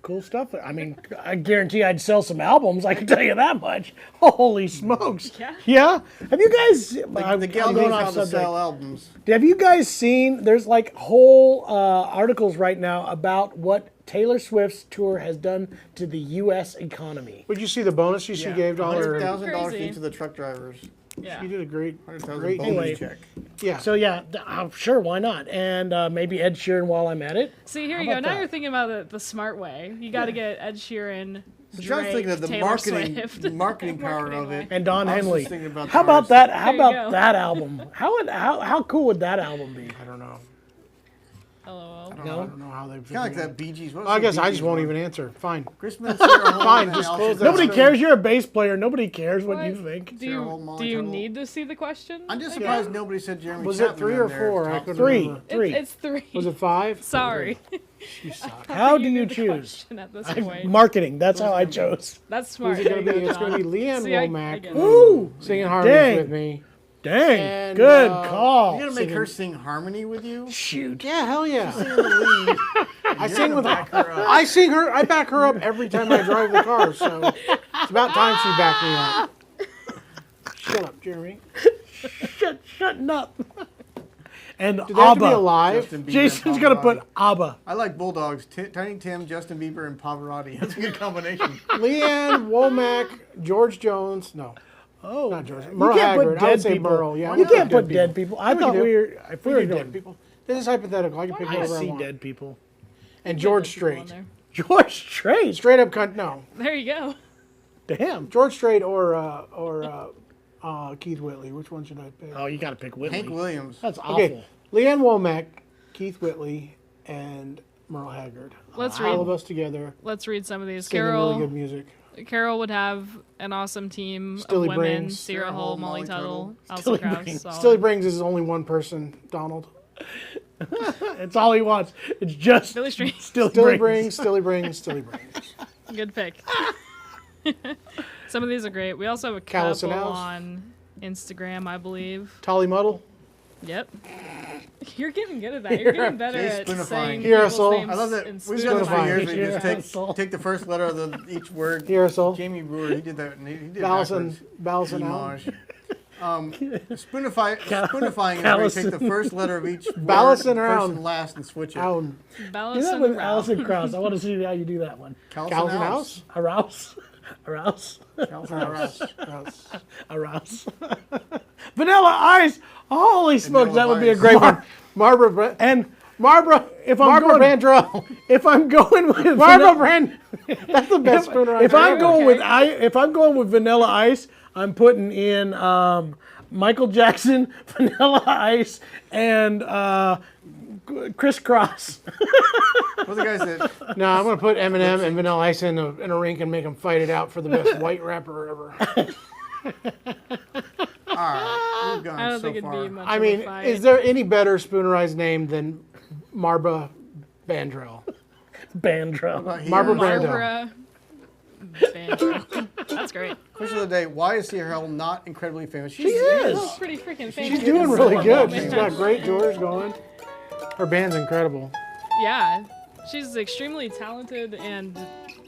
cool stuff? I mean, I guarantee I'd sell some albums. I can tell you that much. Holy smokes! Yeah. Yeah. Have you guys? The gal I'm knows going how off to subject. sell albums. Have you guys seen? There's like whole articles right now about what Taylor Swift's tour has done to the U.S. economy. Would you see the bonuses she gave to all her? $100,000 Crazy. each of the truck drivers. Yeah. She did a great, $100,000 great bonus Anyway. check. Yeah. So yeah, I'm sure, why not? And maybe Ed Sheeran while I'm at it. See, here you How go. about Now that? you're thinking about the smart way. You got to get Ed Sheeran, But I was thinking of the Taylor marketing, Swift. the marketing power Marketing of way. it. And Don I was just Henley. thinking about How the about artist. that? How There you about go. that album? How cool would that album be? I don't know. LOL. I don't know how they. Kind of like that Bee Gees. What was I the guess Bee I Gees just won't one? even answer. Fine. Christmas. Fine, Fine, just close that. Nobody That's cares. You're a bass player. Nobody cares what you What? think. Do you, Sarah Hall, do you Molly need to see the question? I'm just again? surprised nobody said Jeremy Was Chapman it 3 in or there. 4? I Top couldn't Three. remember. Three. It's 3. Was it 5? Sorry. You suck. How do knew you the choose? question at this point. Marketing. That's how I chose. That's smart. Who's it gonna There you be? go, It's gonna be John. Leanne See, I Womack. get it. Ooh, Singing harmonies Dang. with me. dang, And, good uh, call. You're gonna make her sing harmony with you? Shoot. Yeah, hell yeah. Sing in the lead. I sing with back her up. I sing her. I back her up every time I drive the car. So it's about time she backed me up. Shut up, Jeremy. Shutting up. And Do they have to be ABBA. alive? Justin Bieber Jason's and gonna Pavarotti. put ABBA. I like Bulldogs. Tiny Tim, Justin Bieber, and Pavarotti. That's a good combination. Leanne Womack, George Jones. No, Oh, not George. you Merle can't Haggard. put I would dead say people. Merle. Yeah, You we can't do put dead people. I we thought do. we were. If we We were do doing dead people. This is hypothetical. I can pick I whatever I see want. dead people. And Get George those people in Strait. there. George Strait. Straight up cunt. No, There you go. Damn. George Strait or Keith Whitley. Which one should I pick? Oh, you got to pick Whitley. Hank Williams. That's awful. Okay, Leanne Womack, Keith Whitley, and Merle Haggard. Let's All of read. us together Let's read some of these. singing really good music. Carol would have an awesome team Stilly of women: Brings. Sierra Hull, Molly Tuttle, Elsa Stilly Krauss. Brings. all Still he of- brings is only one person, Donald. It's all he wants. It's just Billy Street. still Stilly brings, Stilly brings, Stilly brings. Good pick. Some of these are great. We also have a Callus and couple House. on Instagram, I believe. Tolly Muddle. Yep. You're getting good at that. You're getting better Jay at Spoonifying. saying Here, people's Sol. names I love that. in We've done this for Spoonifying. years. We Yeah, just Sol. take the first letter of each word. Aerosol. Jamie Brewer, he did that. And he did it Ballison. backwards. Ballison out. Spoonifying is where you take the first letter of each word, Ballison first around. and last, and switch it. Out. Do that Ballison with Rao. Allison Krauss. I want to see how you do that one. Callison House. Arouse. Arouse. House. House. Arouse. Vanilla Ice. Holy smokes, that would be a Ice. great one. Barbara Brett. And Barbara Vandrell. If I'm going with Barbara Brand. That's the best spooner if I'm going Okay. if I'm going with Vanilla Ice, I'm putting in Michael Jackson, Vanilla Ice, and Crisscross. What are the guys that? No, I'm going to put Eminem and Vanilla Ice in a rink and make them fight it out for the best white rapper ever. All right, we've gone I don't so think it'd far. be much I of mean, a fight. is there any better spoonerized name than Barbara Vandrell? Bandro. Barbara Brando. Barbara Vandrell. That's great. Question of the day: why is Sierra Hill not incredibly famous? She is. She's pretty freaking famous. She's doing really good. Man. She's got great tours going. Her band's incredible. Yeah, she's extremely talented and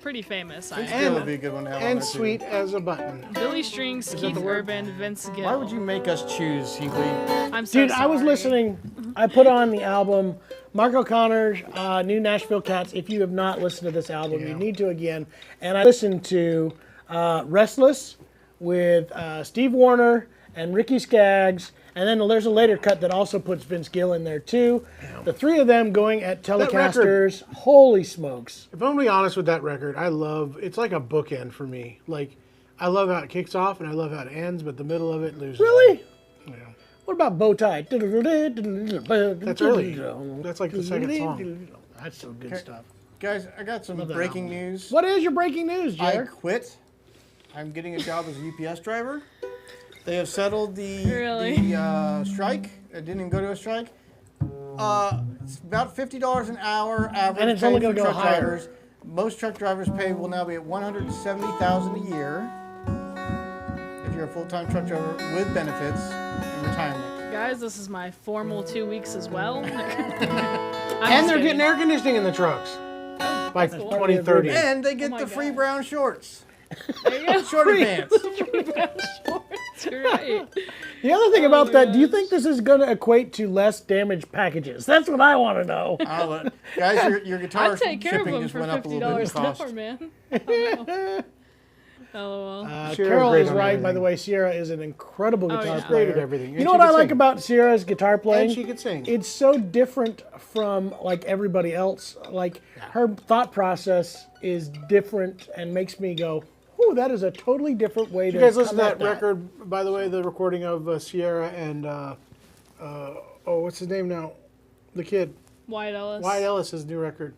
pretty famous. Still would be a good one to have on And there, too. sweet as a button. Billy Strings, Keith Urban, Vince Gill. Why would you make us choose, Hinkley? I'm so Dude, I was sorry. listening. I put on the album Mark O'Connor's New Nashville Cats. If you have not listened to this album, you need to again. And I listened to Restless with Steve Warner and Ricky Skaggs. And then there's a later cut that also puts Vince Gill in there too. The three of them going at record- Telecasters. Holy smokes. If I'm gonna be honest with that record, it's like a bookend for me. Like, I love how it kicks off and I love how it ends, but the middle of it loses. Really? Yeah. What about Bow Tie? That's early. That's like the second song. That's some good stuff. Guys, I got some breaking news. What is your breaking news, I Jer? quit. I'm getting a job as a UPS driver. They have settled the strike. It didn't even go to a strike. It's about $50 an hour average. And it's pay only for gonna go truck higher. drivers. Most truck drivers' pay will now be at $170,000 a year. If you're a full-time truck driver with benefits and retirement. Guys, this is my formal 2 weeks as well. And they're getting air conditioning in the trucks by cool. 2030. And they get my the free God. brown shorts. There you go. Shorty pants. You're right. The other thing about that, do you think this is going to equate to less damaged packages? That's what I want to know. I don't know. Guys, your guitar I'd take care of shipping them just for went up a little bit in $50 cost. an hour, man. I don't know. LOL. Sierra's Carol great is on right, everything. by the way. Sierra is an incredible guitar yeah. player. Great at everything. You And know she what I can like sing. about Sierra's guitar playing? And she could sing. It's so different from like everybody else. Like her thought process is different and makes me go, "Ooh, that is a totally different way to." You guys listen to come that at record, by the way, the recording of Sierra and, what's his name now? The kid. Wyatt Ellis. Wyatt Ellis' new record.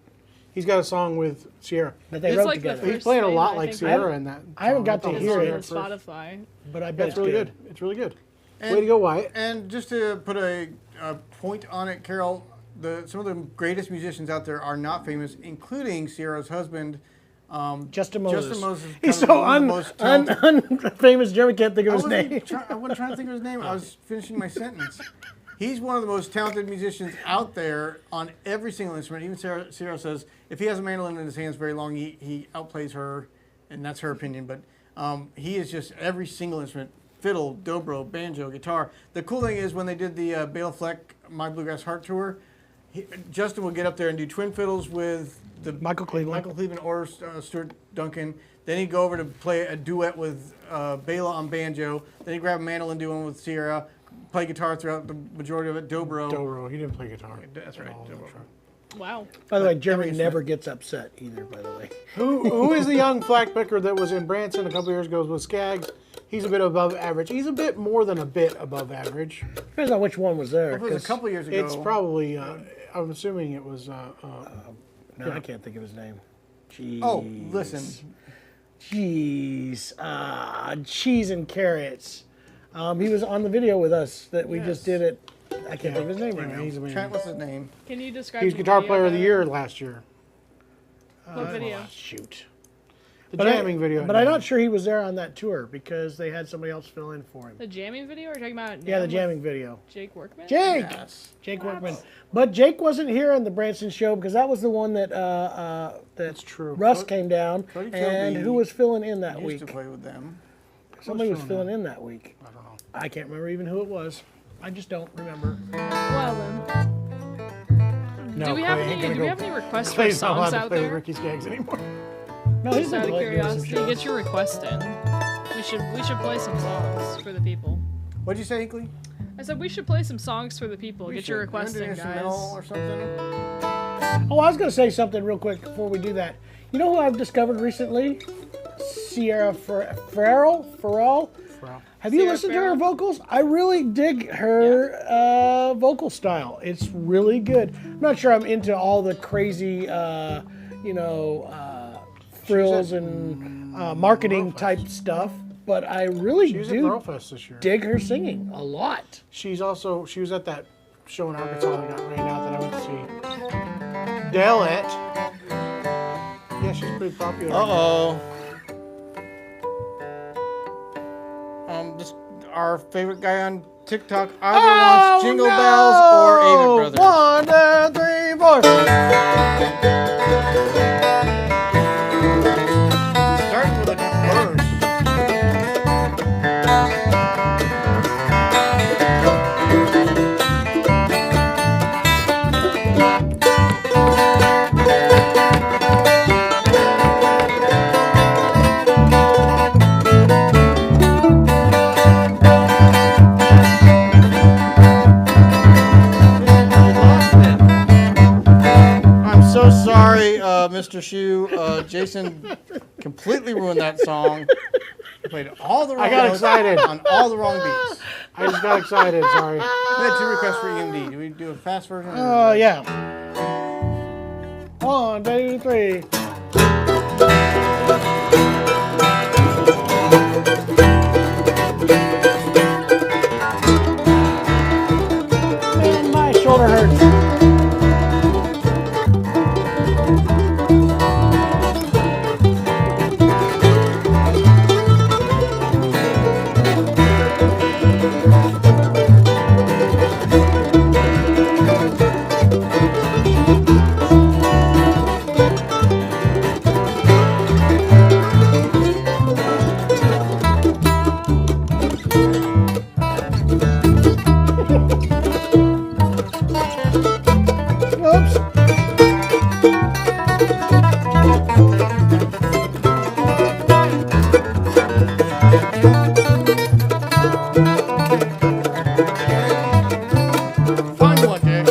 He's got a song with Sierra. that they It's wrote like the together. first He's playing a thing lot I like think Sierra in that. I haven't got song. to It's hear on it, Spotify. but I bet It's really good. It's really good. And- Way to go, Wyatt. And just to put a point on it, Carol, some of the greatest musicians out there are not famous, including Sierra's husband, Justin Moses. Justin Moses. is He's kind of so one of the most talented- unfamous. Jeremy can't think of his name. I wasn't trying to think of his name. I was finishing my sentence. He's one of the most talented musicians out there on every single instrument. Even Sierra says if he has a mandolin in his hands very long, he outplays her, and that's her opinion. But he is just every single instrument: fiddle, dobro, banjo, guitar. The cool thing is when they did the Bela Fleck My Bluegrass Heart tour, Justin would get up there and do twin fiddles with the Michael Cleveland. or Stuart Duncan. Then he'd go over to play a duet with Bela on banjo. Then he'd grab a mandolin, do one with Sierra, play guitar throughout the majority of it, dobro. Dobro. He didn't play guitar. That's right. Oh, dobro. Wow. By the way, Jeremy every never gets upset either. By the way, Who is the young flag picker that was in Branson a couple years ago with Skaggs? He's a bit above average. He's a bit more than a bit above average. depends on which one was there. It was 'cause- a couple years ago. It's probably, I'm assuming it was, No, I can't think of his name. Jeez. Oh, listen. Jeez. Cheese and carrots. He was on the video with us that we just did it. I can't think of his name right now. he's amazing. Trent, what's his name? Can you describe He was the guitar video player of the better? year last year. What video? Shoot. The But jamming video. But I'm not sure he was there on that tour because they had somebody else fill in for him. The jamming video, or are you talking about Yeah, the with jamming video. Jake Workman? Jake! Yes. Jake Workman. But Jake wasn't here on the Branson show because that was the one that That's true. Russ came down. Cody And Kilby who was filling in that Used week? to play with them. Somebody was filling in that week. I don't know. I can't remember even who it was. I just don't remember. Well then. No, Do we have Clay ain't any? gonna Do we go- have any requests for Clay's not allowed songs to out play with there? Ricky Skaggs anymore. No, he's Just been out of doing some curiosity, shows. get your request in. We should play some songs for the people. What'd you say, Hinkley? I said we should play some songs for the people. Get your requests in, Instrumental guys. or something. Oh, I was going to say something real quick before we do that. You know who I've discovered recently? Sierra Farrell. Have you Sierra listened to her Farrell? vocals? I really dig her vocal style. It's really good. I'm not sure I'm into all the crazy, frills and marketing type stuff, but I really She was at do Brofest this year. dig her singing a lot. She was at that show in Arkansas that got rained out that I went to see. Dale it. Yeah, she's pretty popular. Uh-oh. Just our favorite guy on TikTok either wants Jingle Bells or Avid Brothers. 1, 2, 3, 4. Starting with a verse. I'm so sorry, Mr. Shoe. Jason completely ruined that song. Played all the wrong I got notes excited. on all the wrong beats. I just got excited, sorry. We had 2 requests for EMD. Do we do a fast version? Oh, yeah. 1, 2, 3. Man, my shoulder hurts. Oops. Find one, Jay.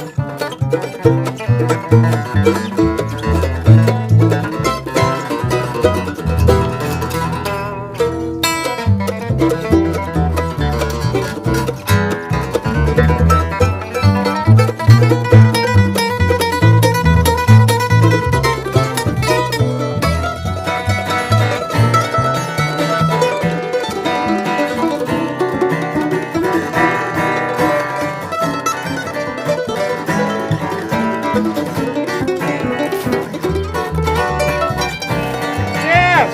Yes!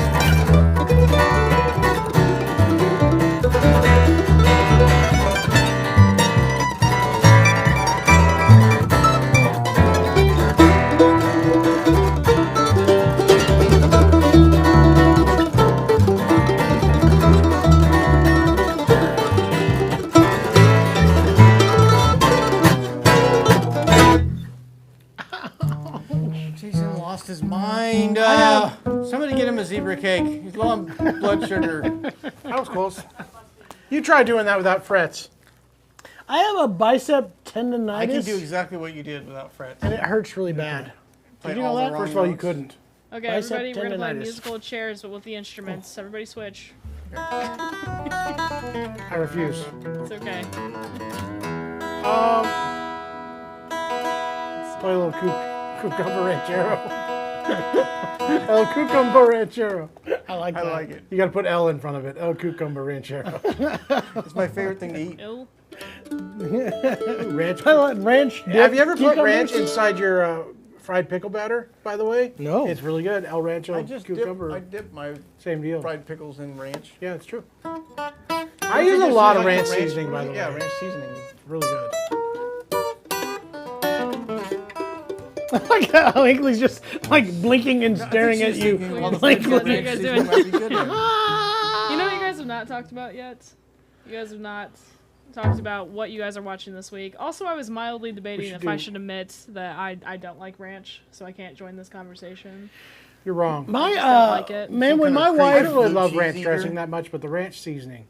Jason lost his mind. Somebody get him a zebra cake. He's low on blood sugar. That was close. You try doing that without frets. I have a bicep tendonitis. I can do exactly what you did without frets. and it hurts really bad. Play you know all the that? wrong First of all, you notes. couldn't. Okay, Bicep everybody, we're gonna play tendonitis. musical chairs, but with the instruments. Everybody switch. I refuse. It's okay. Play a little cucumber ranchero. El cucumber ranchero. I like that. I like it. You got to put L in front of it. El cucumber ranchero. It's my favorite thing to eat. Ill. Ranch. I like ranch. Have you ever put cucumbers? ranch inside your fried pickle batter? By the way, No. It's really good. El Rancho I just cucumber. dip my Same deal. fried pickles in ranch. Yeah, it's true. I use a lot of ranch seasoning, by the way. Yeah, ranch seasoning. It's really good. I like how Hinckley's just like blinking and staring at you. Like, What are you guys doing? Might be good then. You know what you guys have not talked about yet? You guys have not talked about what you guys are watching this week. Also, I was mildly debating should if I do- should admit that I don't like ranch, so I can't join this conversation. You're wrong. my don't like it. man, when Some my kind of I wife, don't really blue love cheese ranch eater. dressing that much, but the ranch seasoning.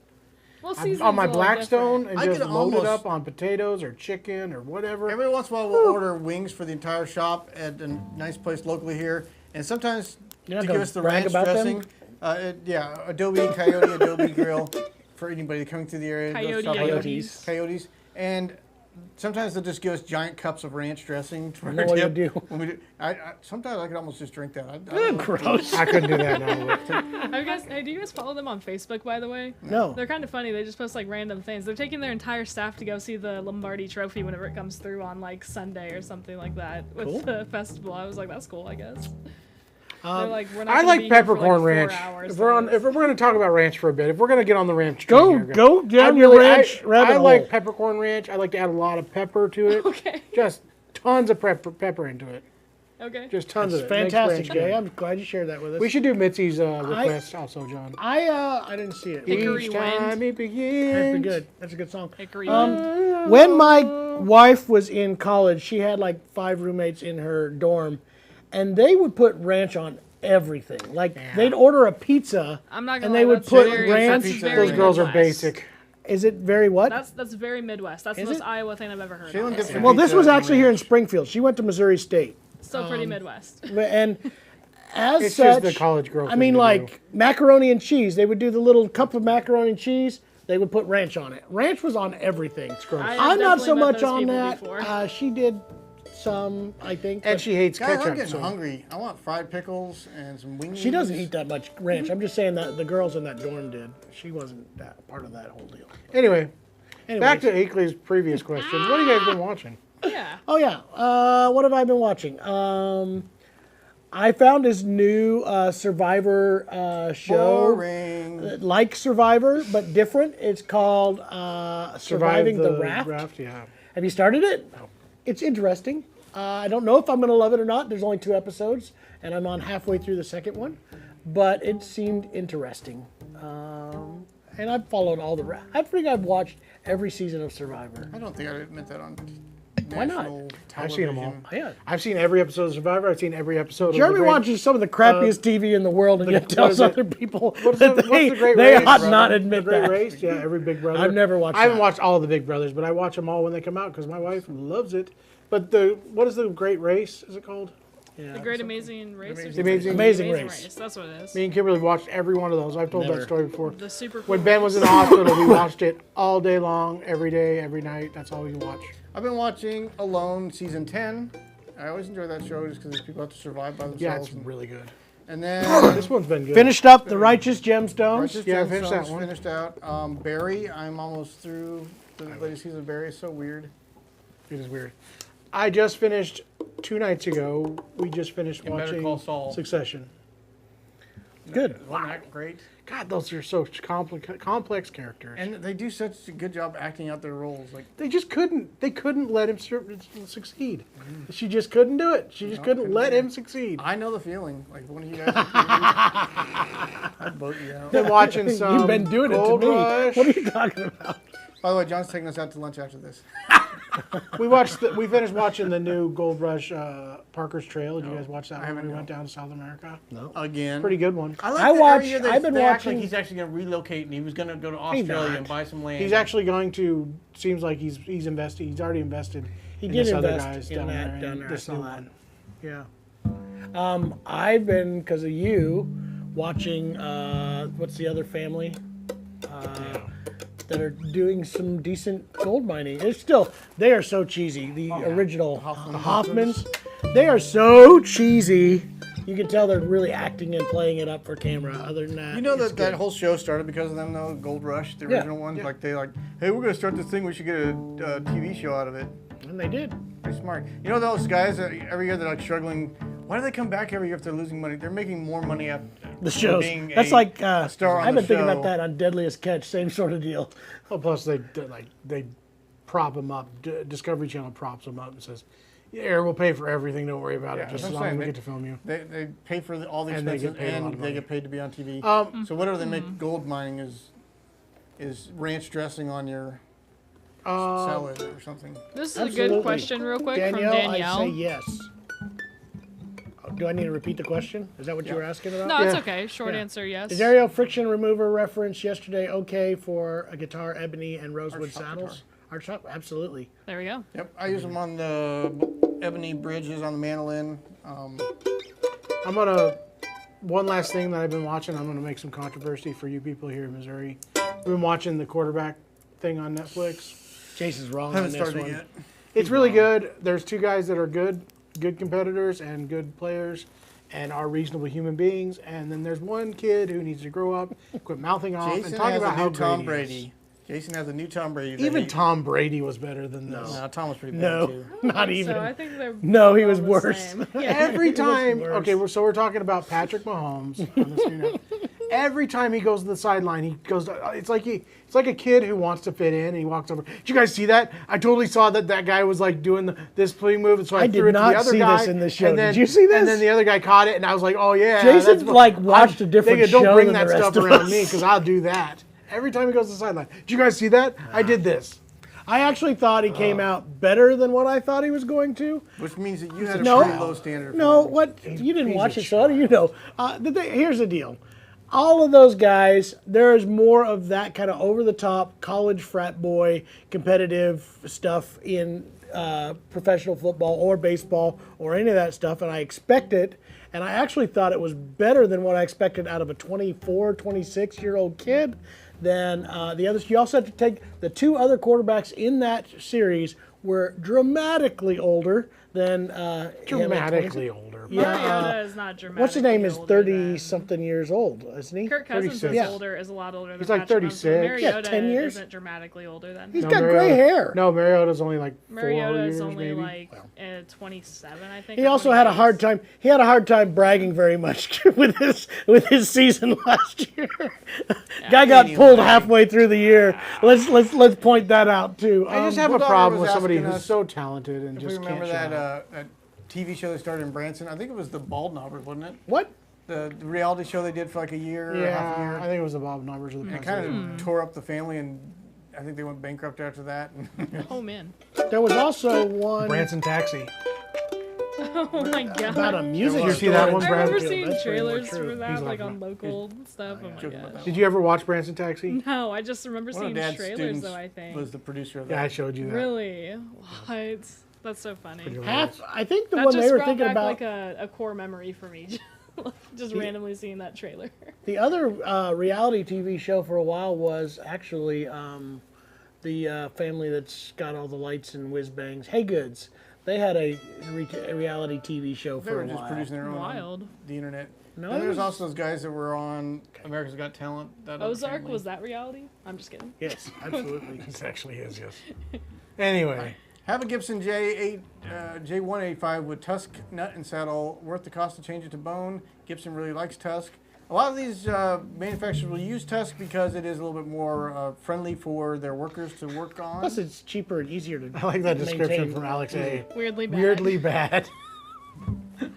Well, seasoning's on my a little Blackstone different. and I just could load it almost- up on potatoes or chicken or whatever. Every once in a while, we'll order wings for the entire shop at a nice place locally here, and sometimes You're not to gonna give us the brag ranch about them? dressing. Adobe Coyote, Adobe Grill for anybody coming through the area. Go shop at Coyotes. Coyotes, and sometimes they'll just give us giant cups of ranch dressing. For know our what you dip. do. When we do. Sometimes I could almost just drink that. Gross. I couldn't do that now. Do you guys follow them on Facebook, by the way? No. They're kind of funny. They just post like random things. They're taking their entire staff to go see the Lombardi Trophy whenever it comes through on like Sunday or something like that with Cool. the festival. I was like, that's cool, I guess. They're like, we're not I gonna like be here for, peppercorn like, 4 ranch. hours If we're for this. going to talk about ranch for a bit, if we're going to get on the ranch, Go train here, down I your really- ranch rabbit I hole. like peppercorn ranch. I like to add a lot of pepper to it. Okay. Just tons of pepper into it. Okay. Just tons It's of it. Makes fantastic, ranch Jay. good. I'm glad you shared that with us. We should do Mitzi's request also, John. I didn't see it. Hickory Each Wind. time it begins. That's pretty good. That's a good song. Hickory. When my wife was in college, she had like 5 roommates in her dorm, and they would put ranch on everything. Like they'd order a pizza, I'm not gonna and lie, they would that's put very- ranch. that's very Those girls are Midwest. basic. Is it very what? That's very Midwest. That's the Is most it? Iowa thing I've ever heard. Shailen Of. gets the Well, this pizza was and actually here in ranch. Springfield. She went to Missouri State, Still pretty Midwest. and as It's such, just the college girl. I thing mean, to do. like macaroni and cheese. They would do the little cup of macaroni and cheese. They would put ranch on it. Ranch was on everything. I have I'm not so definitely met much those on people that. before. She did some, I think. And but she hates Guys, I'm ketchup. getting So. hungry. I want fried pickles and some wings. She doesn't eat that much ranch. I'm just saying that the girls in that dorm did. She wasn't that part of that whole deal. Anyway, Anyways. back to Akeley's previous question. What have you guys been watching? Yeah. Oh yeah. What have I been watching? I found this new Survivor show, Boring. like Survivor but different. It's called Surviving the Raft. Yeah. Have you started it? No. It's interesting. I don't know if I'm going to love it or not. There's only 2 episodes, and I'm on halfway through the second one, but it seemed interesting. And I've followed all the. I think I've watched every season of Survivor. I don't think I'd admit that on Why not? national I've seen them all. television. Yeah. I've seen every episode of Survivor. I've seen every episode of Jeremy The Great- watches some of the crappiest TV in the world, and yet what tells is it? other people What's that the Great they Race, ought brother? not admit The Great that. Race? Yeah, every Big Brother. I've never watched I haven't that. watched all of the Big Brothers, but I watch them all when they come out because my wife loves it. But what is the Great Race? Is it called? The Great Amazing Race. Or The something? Amazing Race. That's what it is. Me and Kimberly watched every one of those. I've told Never. that story before. The super cool When Ben was in the hospital, we watched it all day long, every day, every night. That's all we can watch. I've been watching Alone season 10. I always enjoy that show just because these people have to survive by Yeah, themselves. it's really good. And then This one's been good. Finished up The Righteous Gemstones. Righteous Yeah, I finished that Gemstones one. finished out. Barry, I'm almost through the latest season of Barry. It's so weird. It is weird. I just finished 2 nights ago. We just finished Better watching Call Saul. Succession. Good. Wasn't that great? God, those are so complex characters. And they do such a good job acting out their roles. Like They just couldn't. They couldn't let him succeed. She just couldn't do it. She just couldn't let him succeed. I know the feeling. Like one of you guys, I'd vote you out. Been watching some. You've been doing it to Gold me. Rush. What are you talking about? By the way, John's taking us out to lunch after this. We finished watching the new Gold Rush Parker's Trail. Did you guys watch that one? haven't, We no. went down to South America. Again. Pretty good one. I like I that watched- every year they, I've been they act like watching- he's actually going to relocate and he was going to go to He's Australia not. and buy some land. He's actually going to. Seems like he's invested. He's already invested. He in did this other invest guys in down that there. down and there. I this saw new that. one. Yeah. I've been, because of you, watching, what's the otother family? That are doing some decent gold mining. It's still, they are so cheesy. The original the Hoffmans, they are so cheesy. You can tell they're really acting and playing it up for camera. Other than that, You know it's that good. whole show started because of them, though. Gold Rush, the Yeah, original one. yeah. Like hey, we're gonna start this thing. We should get a TV show out of it. And they did. Pretty smart. You know those guys that every year they're like struggling. Why do they come back every year if they're losing money? They're making more money at The shows. being That's a like star on I've the been thinking show. about that on Deadliest Catch. Same sort of deal. Well, plus they prop him up. Discovery Channel props him up and says, "Yeah, we'll pay for everything. Don't worry about Yeah, it. Just that's as what long I'm as we saying. get to film you." They pay for all the And they expenses get paid a lot and of they money. get paid to be on TV. So whatever they make gold mining is ranch dressing on your salad or something. This is a Absolutely. good question, real quick, Danielle, from Danielle. I say yes. Do I need to repeat the question? Is that what you were asking about? No, it's Yeah. okay. Short Yeah. answer, yes. Is aerial friction remover reference yesterday okay for a guitar, ebony, and rosewood Shoppe saddles? Our shop, absolutely. There we go. Yep, I use them on the ebony bridges on the mandolin. I'm gonna. One last thing that I've been watching. I'm gonna make some controversy for you people here in Missouri. We've been watching the quarterback thing on Netflix. Jason's wrong on Haven't this started one. yet. It's really good. There's two guys that are good competitors and good players, and are reasonable human beings. And then there's one kid who needs to grow up, quit mouthing off, and Jason talk has about a how new Tom great he is. Brady. Jason has a new Tom Brady. that Even he- Tom Brady was better than this. No, Tom was pretty bad No, too. not even. So I think they're No, he all was the worse. same. Every time, worse. okay, so we're talking about Patrick Mahomes on the screen now. Every time he goes to the sideline, he goes. It's like a kid who wants to fit in, and he walks over. Did you guys see that? I totally saw that guy was like doing this play move, and so I I threw did it to not the other see guy. this in the show. And then, Did you see this? And then the other guy caught it, and I was like, oh yeah. Jason's, that's what- like, watched a different They go, show Don't bring than that the rest stuff of around us." me, because I'll do that. Every time he goes to the sideline. Did you guys see that? I did this. I actually thought he came out better than what I thought he was going to. Which means that you had a No. pretty low standard. for No, him. what you didn't he's watch a it, so how do you know? Here's the deal: all of those guys, there is more of that kind of over-the-top college frat boy competitive stuff in professional football or baseball or any of that stuff, and I expect it. And I actually thought it was better than what I expected out of a 24, 26-year-old kid. Than the others. You also have to take the two other quarterbacks in that series were dramatically older than him at 20. Dramatically older. Yeah, Mariota is not dramatically What's his name is older than- 30-something years old, isn't he? Kirk Cousins 36. is Yeah. older, is a lot older than He's like Patrick Mahomes, but 36. Mariota Yeah, 10 years. isn't dramatically older than He's him. got gray hair. No, Mariota's only like 4 Mariota years, is only maybe. like 27, I think. He or also had a 28. hard time. He had a hard time bragging very much with his season last year. Guy got Anyway. pulled halfway through the year. Let's point that out too. I just have a Bulldog problem was with somebody asking who's us so talented and If we just remember can't shut up. that TV show that started in Branson, I think it was the Bald Knobbers, wasn't it? What? The reality show they did for like a year or half a Yeah, year. I think it was the Bob Numbers of the It kind past. of tore up the family, and I think they went bankrupt after that. Oh man. There was also one Branson Taxi. Oh my god. about a music. Did you see that store one, in I remember Brad? Springfield. seeing That's pretty much trailers true. for that, He's like laughing. on local stuff. Oh my joking about gosh. that. Did you ever watch Branson Taxi? No, I just remember One seeing of Dad's trailers students though, I think. was the producer of Yeah, I that. showed you that. Really? What? That's so funny. I think the That one just they were brought thinking back about. like a core memory for me. Just randomly seeing that trailer. The other reality TV show for a while was actually the family that's got all the lights and whiz bangs. Hey Goods. They had a reality TV show They for were a just while. producing their own Wild. on the internet. No, and it there's was- also those guys that were on America's Got Talent. That other Ozark, family. was that reality? I'm just kidding. Yes, absolutely. It actually is, yes. Anyway, Have a Gibson J185 with Tusk nut and saddle. Worth the cost to change it to bone. Gibson really likes Tusk. A lot of these manufacturers will use Tusk because it is a little bit more friendly for their workers to work on. Plus, it's cheaper and easier to. I like that description maintain. from Alex A. Weirdly bad. Weirdly bad.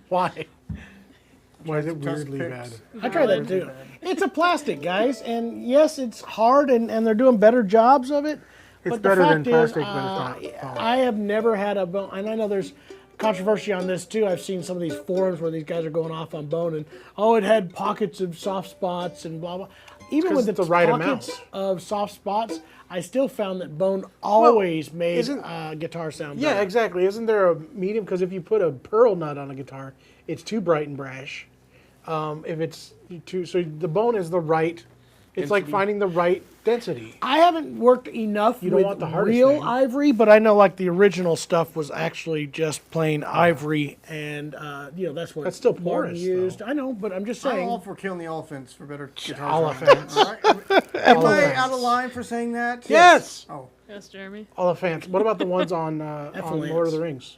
Why? Why is it Tusk weirdly bad? picks. I try that too. It's a plastic, guys, and yes, it's hard, and they're doing better jobs of it. It's but the better than fact plastic, is, but it's not. I have never had a bone, and I know there's controversy on this too. I've seen some of these forums where these guys are going off on bone, and it had pockets of soft spots and blah blah. Even 'cause with it's its the right pockets amount. of soft spots, I still found that bone always made isn't- guitar sound Yeah, better. exactly. Isn't there a medium? Because if you put a pearl nut on a guitar, it's too bright and brash. If it's too, so the bone is the right. It's like finding the right density. I haven't worked enough You don't with want the hardest real thing. ivory, but I know like the original stuff was actually just plain ivory, and that's what That's still Martin porous, used. though. I know, but I'm just I'm saying. all for killing the elephants for better guitar Elephants. sound. All right? Am I Elephants. out of line for saying that? Yes. Oh, Yes, Jeremy. Elephants. What about the ones on Effluents. Lord of the Rings?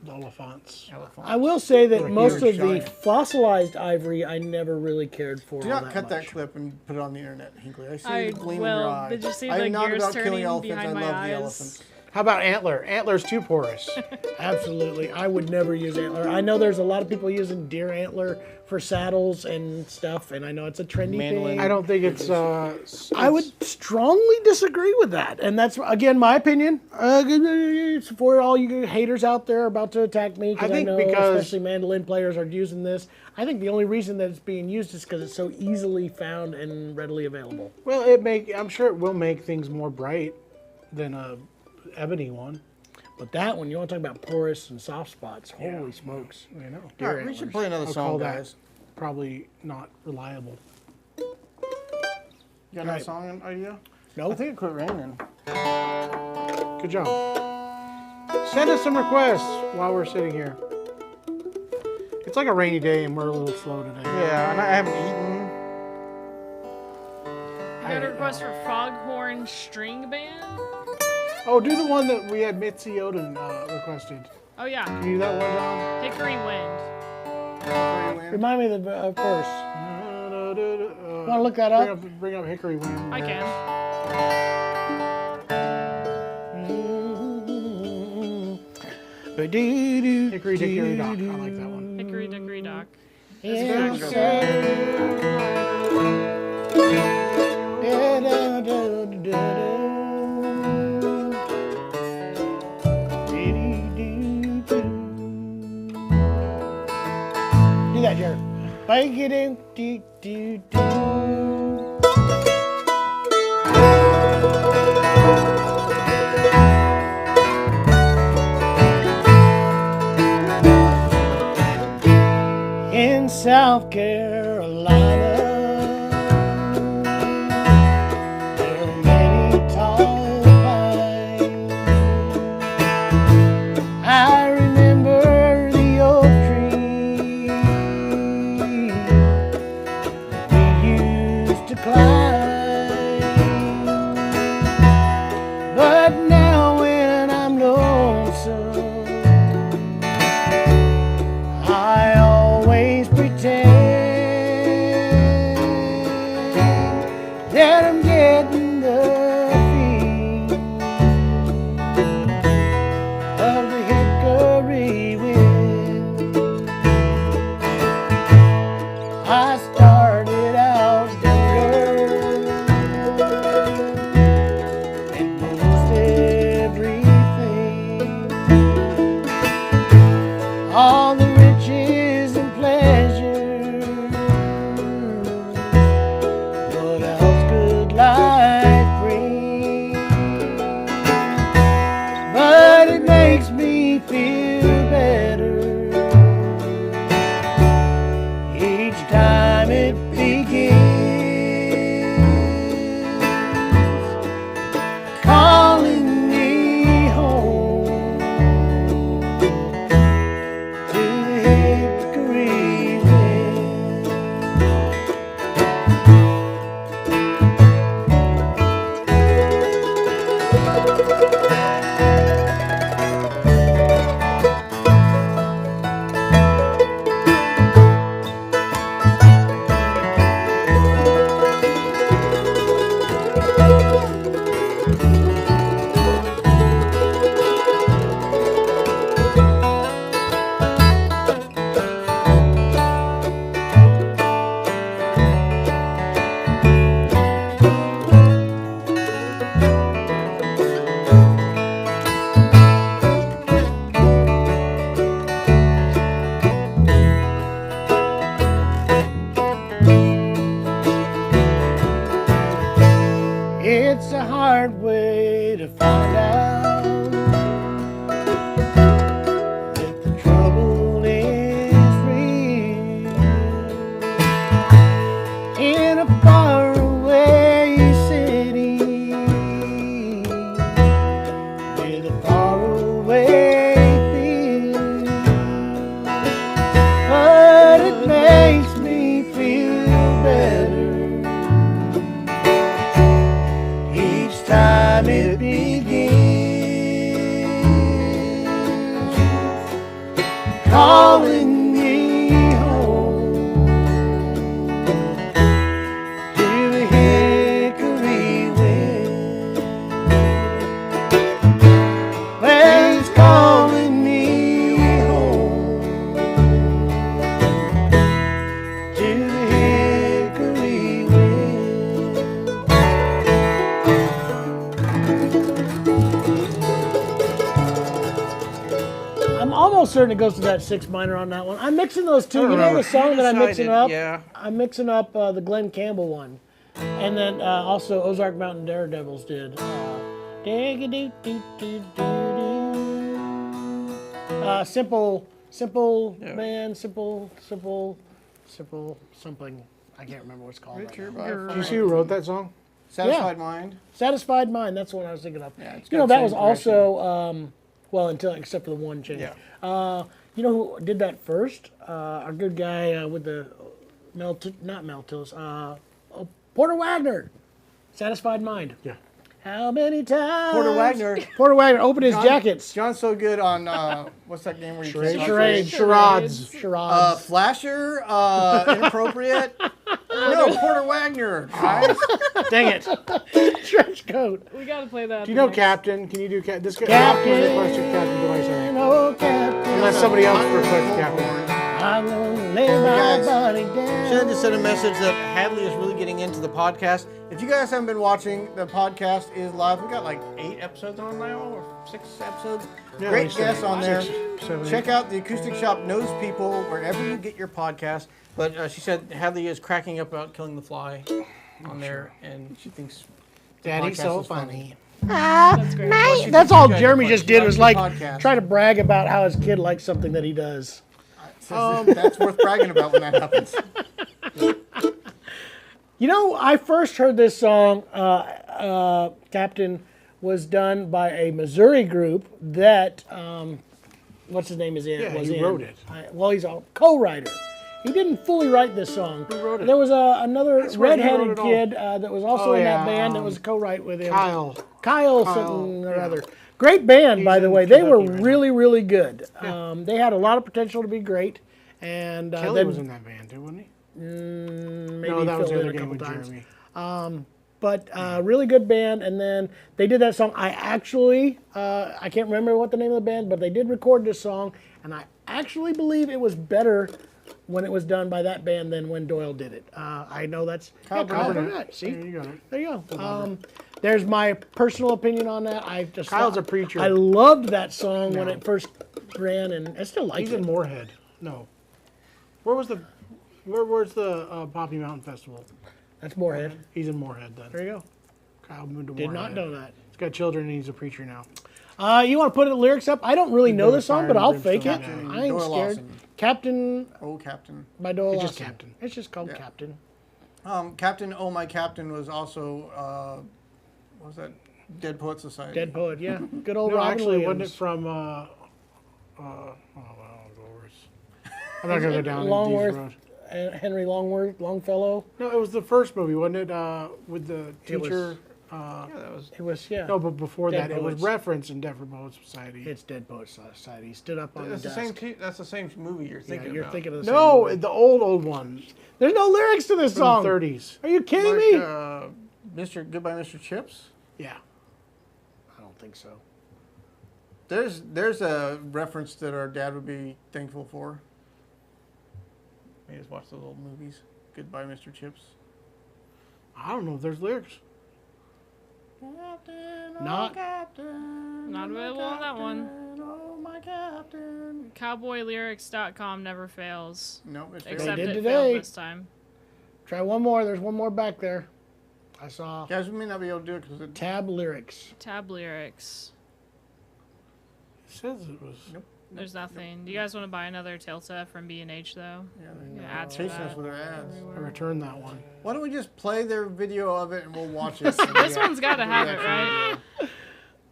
Elephants. I will say that They're most huge, of the giant. fossilized ivory I never really cared for. do all not cut that much. clip and put it on the internet, Hinkley. I see I the gleam in will. your eye. Did you see I the am not gears about killing turning elephants. behind I my love eyes? the elephants. How about antler? Antler's too porous. Absolutely. I would never use antler. I know there's a lot of people using deer antler for saddles and stuff, and I know it's a trendy Mandolin. thing. I don't think it's. I would strongly disagree with that. And that's, again, my opinion. For all you haters out there about to attack me, I because I think know because- especially mandolin players are using this. I think the only reason that it's being used is because it's so easily found and readily available. Well, I'm sure it will make things more bright than a ebony one. But that one, you want to talk about porous and soft spots. Holy smokes. I know. All right, we should play another I'll song, call that guys. probably not reliable. You got another Right. song idea? No? I think it quit raining. Good job. Send us some requests while we're sitting here. It's like a rainy day and we're a little slow today. Yeah, and I haven't eaten. I got a request for Foghorn String Band. Oh, do the one that we had Mitzi Oden requested. Oh yeah, Can you do that one, John? Hickory Wind. Remind me of the verse. Want to look that up? Bring up Hickory Wind. I can. Hickory Dickory Dock. I like that one. Hickory Dickory Dock. Do that, Jared. Bake it in. Do, do, do. In South Carolina, there are many tall pines. I remember the oak tree we used to climb. But now when I'm lonesome, I always pretend that I'm getting the feel of the hickory wind. I started out younger and most everything, all the riches and pleasure. What else could life bring? But it makes me feel better each time it begins, calling me home to the hickory wind. It's a hard way to find out that the trouble is real in a faraway city with a faraway feel. But it makes me feel better each time it begins, calling me home to the hickory wind. I'm almost certain it goes to that 6 minor on that one. I'm mixing those two. You know the song that I'm mixing up? Yeah. I'm mixing up the Glenn Campbell one. And then also Ozark Mountain Daredevils did. Simple Yeah. man, simple something. I can't remember what it's called. Right Richer now. by Did you see who wrote that song? Satisfied Mind. Satisfied Mind. That's what I was thinking of. Yeah, it's You know, got that was same direction. also well except for the one change. Yeah. You know who did that first? Our good guy with the not Mel Tillis. Porter Wagner. Satisfied Mind. Yeah. How many times? Porter Wagner opened his jackets. John's so good on what's that game where you Charades. Charades. Charades. Flasher, inappropriate. No, Porter Wagner, guys. Dang it. Trench coat. We gotta play that. Do you know Captain? Can you do Captain? This guy Captain. requested Captain Device, I think. Oh, Captain. Unless somebody else requests Captain. I'm gonna lay my Guys, body down. Shannon just sent a message that Hadley is really getting into the podcast. If you guys haven't been watching, the podcast is live. We got like 8 episodes on now, or 6 episodes. Yeah, Great like guests on there. 6, 7, Check 8. out the Acoustic Shop knows people wherever you get your podcast. But she said Hadley is cracking up about Killing the Fly on there, and she thinks the Daddy's podcast so is funny. That's great. That's all You guys Jeremy are just funny. did She was likes like the podcast. try to brag about how his kid likes something that he does. That's worth bragging about when that happens. You know, I first heard this song, Captain, was done by a Missouri group that, what's his name is in? Yeah, was he in. wrote it. Well, he's a co-writer. He didn't fully write this song. Who wrote it? There was another swear he wrote redheaded it all. kid that was also Oh, in yeah, that band that was a co-write with him. Kyle. something or yeah. other. Great band, by He's the in way. They were Kentucky right now. really, really good. Yeah. They had a lot of potential to be great. And Kelly then was in that band too, wasn't he? maybe No, that was filled the in other a game couple with times. Jeremy. But really good band. And then they did that song. I actually, I can't remember what the name of the band, but they did record this song. And I actually believe it was better when it was done by that band than when Doyle did it. I know that's Kyle Burnett. See, There you got it. there you go. There's my personal opinion on that. I just Kyle's thought- a preacher. I loved that song when No. it first ran, and I still like He's it. in Moorhead. No. Where's the Poppy Mountain Festival? That's Moorhead. He's in Moorhead then. There you go. Kyle moved to Did Moorhead. not know that. He's got children and he's a preacher now. You want to put the lyrics up? I don't really know doing the song, Fire but and I'll Brimstone, fake it. yeah. I ain't Doyle scared. Lawson. Captain Oh, Captain. by Doyle It's just Lawson. Captain. It's just called Yeah. Captain. Captain, Oh My Captain was also, what was that? Dead Poet Society. Dead Poet, yeah. Good old No, Robin actually, Williams. wasn't it from? I'm not gonna go down Longworth. these roads. Henry Longfellow. No, it was the first movie, wasn't it? With the It was- teacher. Yeah, that was. It was, yeah. No, but before Dead that, it was Poets. referenced in Dead Poet Society. It's Dead Poet Society. He stood up on That's the the desk. same. That's the same movie you're Yeah, thinking you're about. thinking of the same No, movie. the old one There's no lyrics to this from song. the 30s. Are you kidding Like, me? Goodbye, Mr. Chips. Yeah. I don't think so. There's a reference that our dad would be thankful for. We just watch those old movies. Goodbye, Mr. Chips. I don't know if there's lyrics. Not- Not available on that one. Oh, my Captain. Cowboylyrics.com never fails. Nope, it's Except did it today. failed this time. Try one more. There's one more back there. I saw Guys, we may not be able to do it because it. tab lyrics. Tab lyrics. It says it was. Nope. There's nothing. Do you guys want to buy another Tilta from B&H though? Yeah, Yeah, ads for chasing us that. with their ads. I returned that one. Why don't we just play their video of it and we'll watch it? This one's got to have it, right?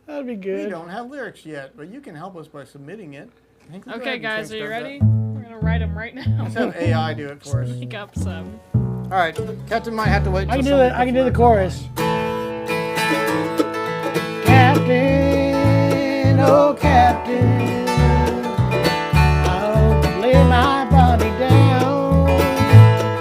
That'd be We good. don't have lyrics yet, but you can help us by submitting it. Hank, go ahead Okay, and guys, change are you stuff ready? up. We're gonna write them right now. Let's have AI do it for us. Make up some. All right, Captain might have to wait. I can till do the somebody I can do the puts chorus. Captain, oh Captain, I'll lay my body down,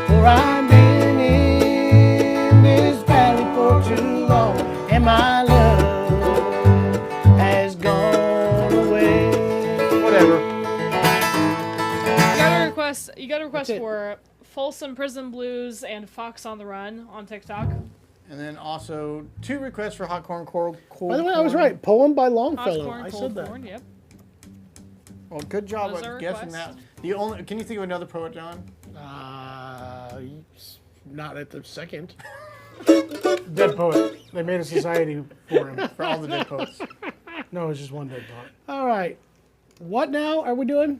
for I've been in this valley for too long, and my love has gone away. Whatever. You got a request That's it. for Folsom Prison Blues and Fox on the Run on TikTok. And then also 2 requests for Hot Corn Cold. By the way, I was right. Poem by Hot Longfellow. corn, I cold said that. corn. Yep. Well, good job Those at are guessing that. requests. Can you think of another poet, John? Not at the second. Dead poet. They made a society for him. For all the dead poets. No, it's just one dead poet. All right. What now are we doing?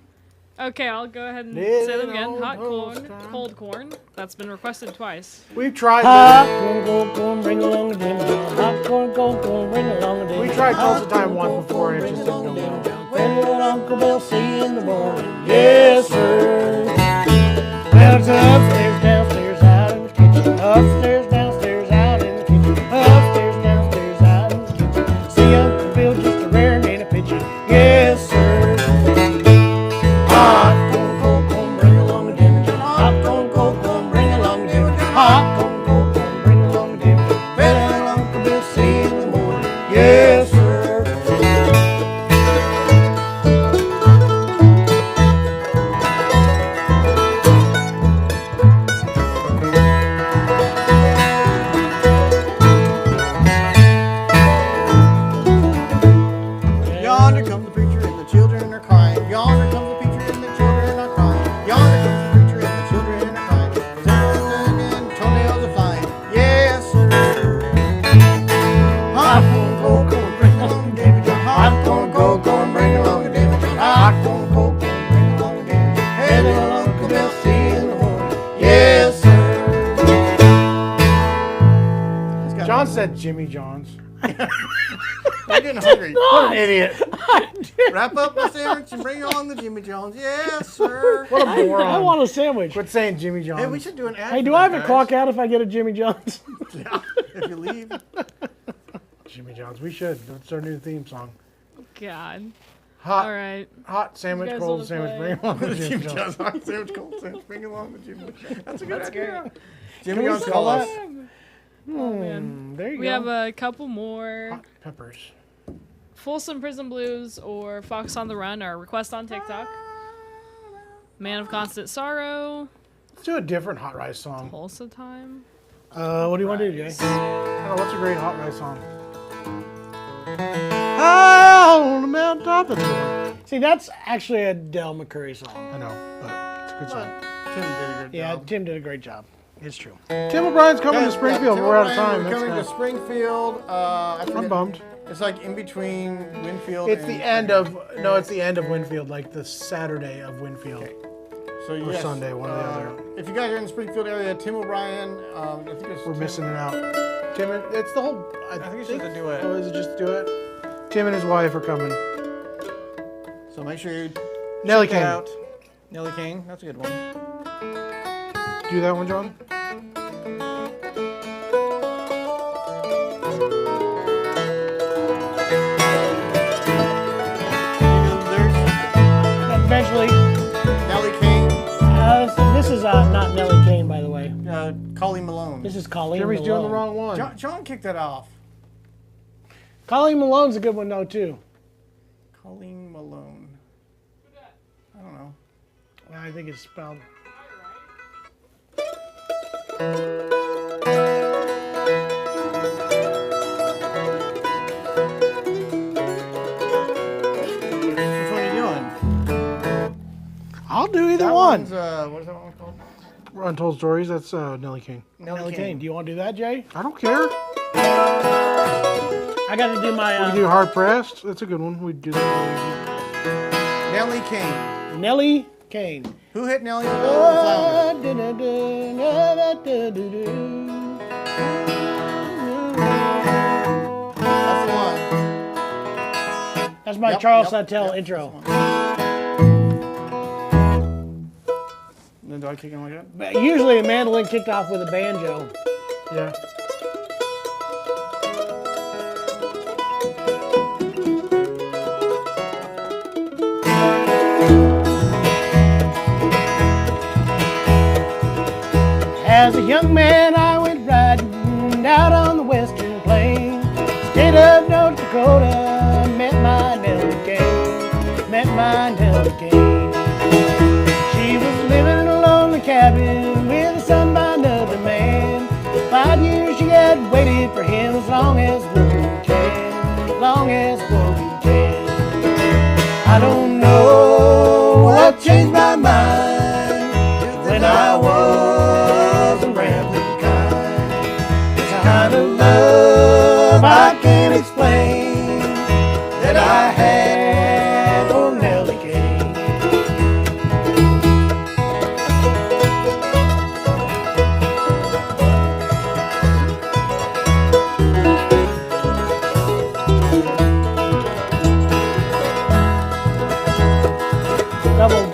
Okay, I'll go ahead and Living say them again. on Hot corn, postcard. cold corn. That's been requested twice. We've tried. Hot corn, cold corn, bring along a Jimmy John. Hot corn, cold corn, bring along a Jimmy We John. tried Hot Tulsa Time corn, once cold before, corn, and it bring just didn't along go a well. Jimmy John. When will Uncle Bill see you in the morning? Yes, sir. Well, it's upstairs, downstairs, out in the kitchen. Upstairs, downstairs, out in the kitchen. Upstairs, downstairs, out in the kitchen. See Uncle Bill just a raring and a pitching. Yes, sir. Hot corn, cold corn, bring along a Jimmy John. Hot corn, cold corn, bring along a Jimmy John. Hot corn, cold corn, bring along a Jimmy John. Well, Uncle Bill see you in the morning. Yes, sir. Yonder comes the preacher and the children are crying. Yonder comes the preacher and the children are crying. Yonder comes the preacher and the children are crying. Singing and toenails are flying. Yes, sir. Hot corn, cold corn, bring along a David John. Hot corn, cold corn, bring along a David John. Hot corn, cold corn, bring along a David John. Hey, little Uncle Bill, see you in the morning. Yes, sir. John said Jimmy John's. I'm getting hungry. What an idiot. Wrap up my sandwich and bring on the Jimmy John's. Yes, sir. What a moron. I want a sandwich. Quit saying Jimmy John's. Hey, we should do an ad. Hey, for do that, I have to guys. clock out if I get a Jimmy John's? Yeah, if you leave. Jimmy John's. We should. That's our new theme song. God. Hot, All right. hot sandwich, guys cold wanna sandwich. play? Bring on the Jimmy Jimmy John's. John's hot sandwich, cold sandwich. Bring along the Jimmy. That's a good idea. great. Jimmy we John's sell call us. that? Oh, man. There you We go. have a couple more. Hot peppers. Folsom Prison Blues or Fox on the Run are requests on TikTok. Man of Constant Sorrow. Let's do a different hot rice song. Tulsa Time. What do you want to do, Jay? Oh, what's a great hot rice song? High on the mountaintop. That's a good one. See, that's actually a Del McCurry song. I know, but it's a good song. Tim did a good Yeah, job. Tim did a great job. It's true. Tim O'Brien's coming to Guys, Springfield. Tim We're out of O'Brien, time. We're That's coming to sad. Springfield. I forget- I'm bummed. It's like in between Winfield. It's and the end of it's the end of Winfield, like the Saturday of Winfield. So or yes, Sunday, one or the other. If you guys are in the Springfield area, Tim O'Brien. I think it's We're missing it out. Tim, it's the whole. I think it's just a duet. Oh, is it just a duet? Tim and his wife are coming. So make sure you Nelly Check it King. out. Nelly King, that's a good one. Do that one, John. Eventually, Nelly King, so this is not Nellie Kane, by the way. Colleen Malone. This is Colleen Jimmy's Malone. doing the wrong one. John kicked that off. Colleen Malone's a good one, though, too. Colleen Malone. I don't know. I think it's spelled. Which one are you doing? I'll do either That one. one's, what is that one called? Untold Stories. That's Nelly King. Nellie Kane. Do you want to do that, Jay? I don't care. I got to do my We do Hard Pressed. That's a good one. We do that. Nelly King. Nellie Kane. Who hit Nelly on the flounder? That's the one. That's my Yep, Charles yep, Sattel yep, intro. that's the one. Then do I kick him like that? But usually a mandolin kicked off with a banjo. Yeah. As a young man, I went riding out on the western plains, state of North Dakota, met my Nellie Kane, met my Nellie Kane. She was living in a lonely cabin with a son by another man. 5 years she had waited for him as long as woman can, long as woman can. I don't know Double.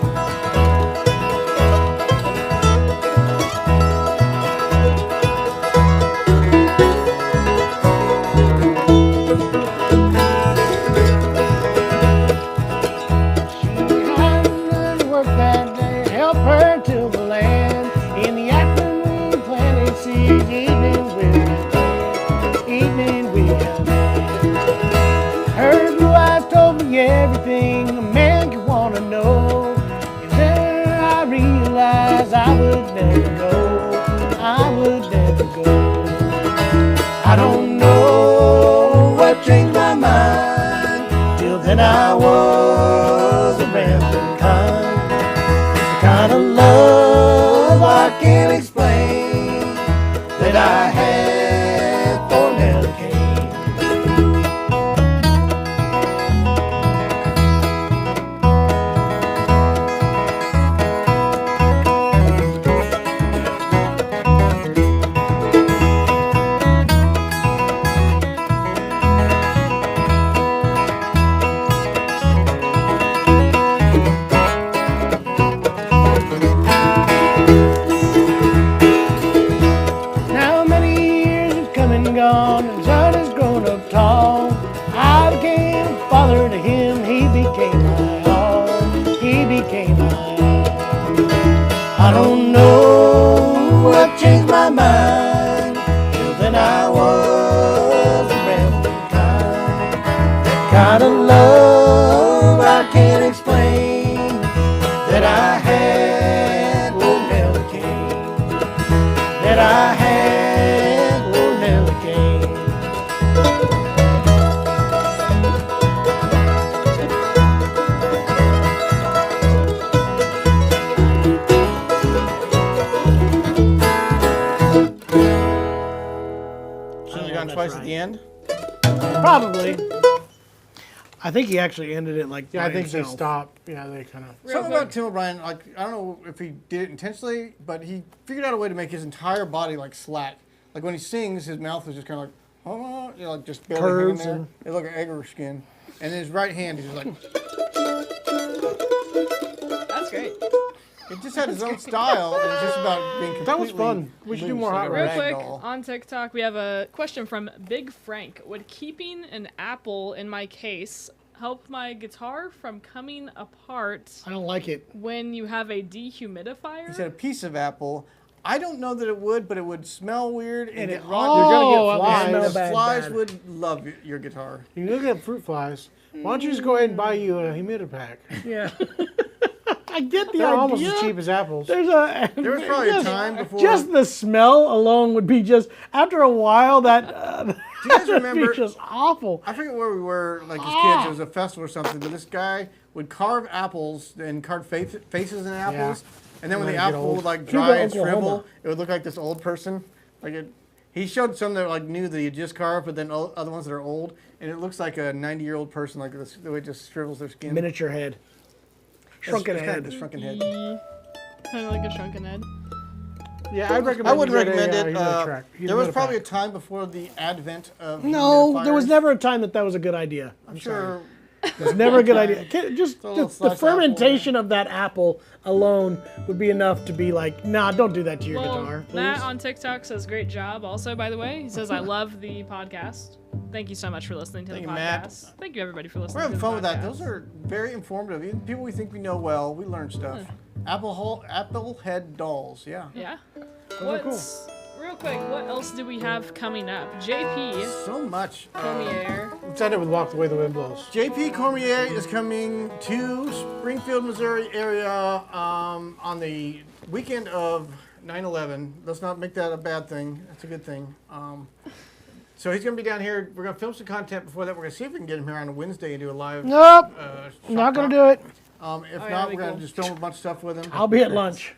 Work that day, help her till the land. In the afternoon, planting seeds, evening with her blue eyes told me everything a man could want to know. And there I realized I would never go. I don't know what changed my mind. Till then I was a rambling kind of love I can't explain that I had for Nellie Kane. Now many years have come and gone, and son has grown up tall. I became a father to him, he became my all. I don't know what changed my mind. Till then I was a rambling kind of love I can't explain that I had for Nellie Kane. That I had for Nellie Kane. Should have gone twice at the end. Probably. I think he actually ended it like Yeah, by I think they himself. stopped. Yeah, they kind of. Real Something quick. about Tim O'Brien, like I don't know if he did it intentionally, but he figured out a way to make his entire body like slack. Like when he sings, his mouth is just kind of like, oh, you know, like just barely hanging Curves there. and- It looked like egg skin. And his right hand, he's just like, That's great. it just had his own style, and it's just about being completely. That was fun. We should do loose, more like hot a Real rods. quick, ragdoll. on TikTok, we have a question from Big Frank. Would keeping an apple in my case help my guitar from coming apart I don't like it. when you have a dehumidifier? He said a piece of apple. I don't know that it would, but it would smell weird and get Oh, rotten. You're gonna get it would flies. And smell the bad, flies bad. would love your guitar. You look at fruit flies. Why don't you just go ahead and buy you a humidipack? Yeah. I get the They're idea. almost as cheap as apples. There was probably a just, time before- Just the smell alone would be just after a while that. Do you guys that would remember? be just awful. I forget where we were, like as kids. It was a festival or something. But this guy would carve apples and carve faces in apples. And then when Let the it get apple old. would like Cuba, dry and Oklahoma. shrivel, it would look like this old person. Like it. He showed some that like knew that he had just carved, but then other ones that are old, and it looks like a 90-year-old person, like this, the way it just shrivels their skin. Miniature head. Shrunken It's kind head. of a shrunken head. Kind of like a shrunken head. Yeah, I'd recommend. I wouldn't you get recommend a, it. humidipack. There was probably a Humidipack. time before the advent of No, there was humidifiers. never a time that was a good idea. I'm sure. It's never a good idea. Just little the sliced fermentation of that apple alone would be enough to be like, nah, don't do that to your Well, guitar, please. Matt on TikTok says great job. Also, by the way, he says I love the podcast. Thank you so much for listening to Thank the you, podcast. Matt. Thank you everybody for listening. We're having to fun the with that. podcast. Those are very informative. Even people we think we know well, we learn stuff. Apple head dolls. Yeah. Yeah. are cool. What's real quick? What else do we have coming up? JP So much. Cormier. Let's end it with "Walk the Way the Wind Blows." JP Cormier is coming to Springfield, Missouri area on the weekend of 9/11. Let's not make that a bad thing. That's a good thing. So he's going to be down here. We're going to film some content before that. We're going to see if we can get him here on a Wednesday and do a live. Nope, not gonna do it. If that'd not, be we're going to cool. just film a bunch of stuff with him. I'll be at lunch.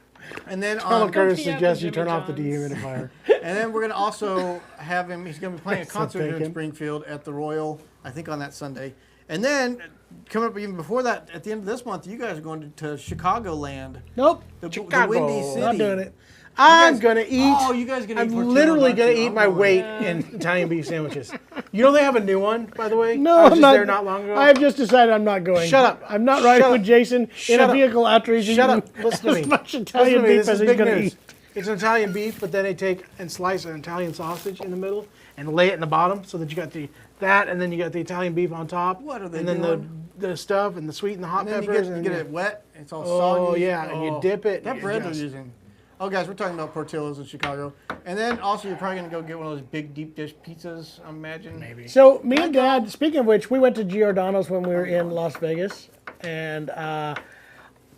And then Colin on, Curtis PM suggests you Jimmy turn off the John's. dehumidifier. and then we're going to also have him. He's going to be playing a So concert here in thinking. Springfield at the Royal. I think on that Sunday. And then coming up even before that, at the end of this month, you guys are going to Chicagoland. Nope, The Chicago. Windy City. not doing it. I'm gonna eat. Oh, you guys gonna eat I'm tortilla, literally aren't gonna you? eat I'm my going. weight in Italian beef sandwiches. You know they have a new one, by the way? No, I was I'm just not there not long ago. I have just decided I'm not going. Shut up. I'm not riding Shut with up. Jason in Shut a up. vehicle after he's Shut eaten up. Listen to me. as much Listen Italian to me. beef This as is he's big going to news. eat. It's an Italian beef, but then they take and slice an Italian sausage in the middle and lay it in the bottom so that you got that, and then you got the Italian beef on top. What are they And then doing? the stuff and the sweet and the hot And then peppers. you and get then it wet. It's all Oh, soggy. yeah, and you dip it. That bread Yes. they're using. Oh, guys, we're talking about Portillo's in Chicago. And then also you're probably going to go get one of those big deep dish pizzas, I imagine. Maybe. So me and Dad, speaking of which, we went to Giordano's when we were in Las Vegas, and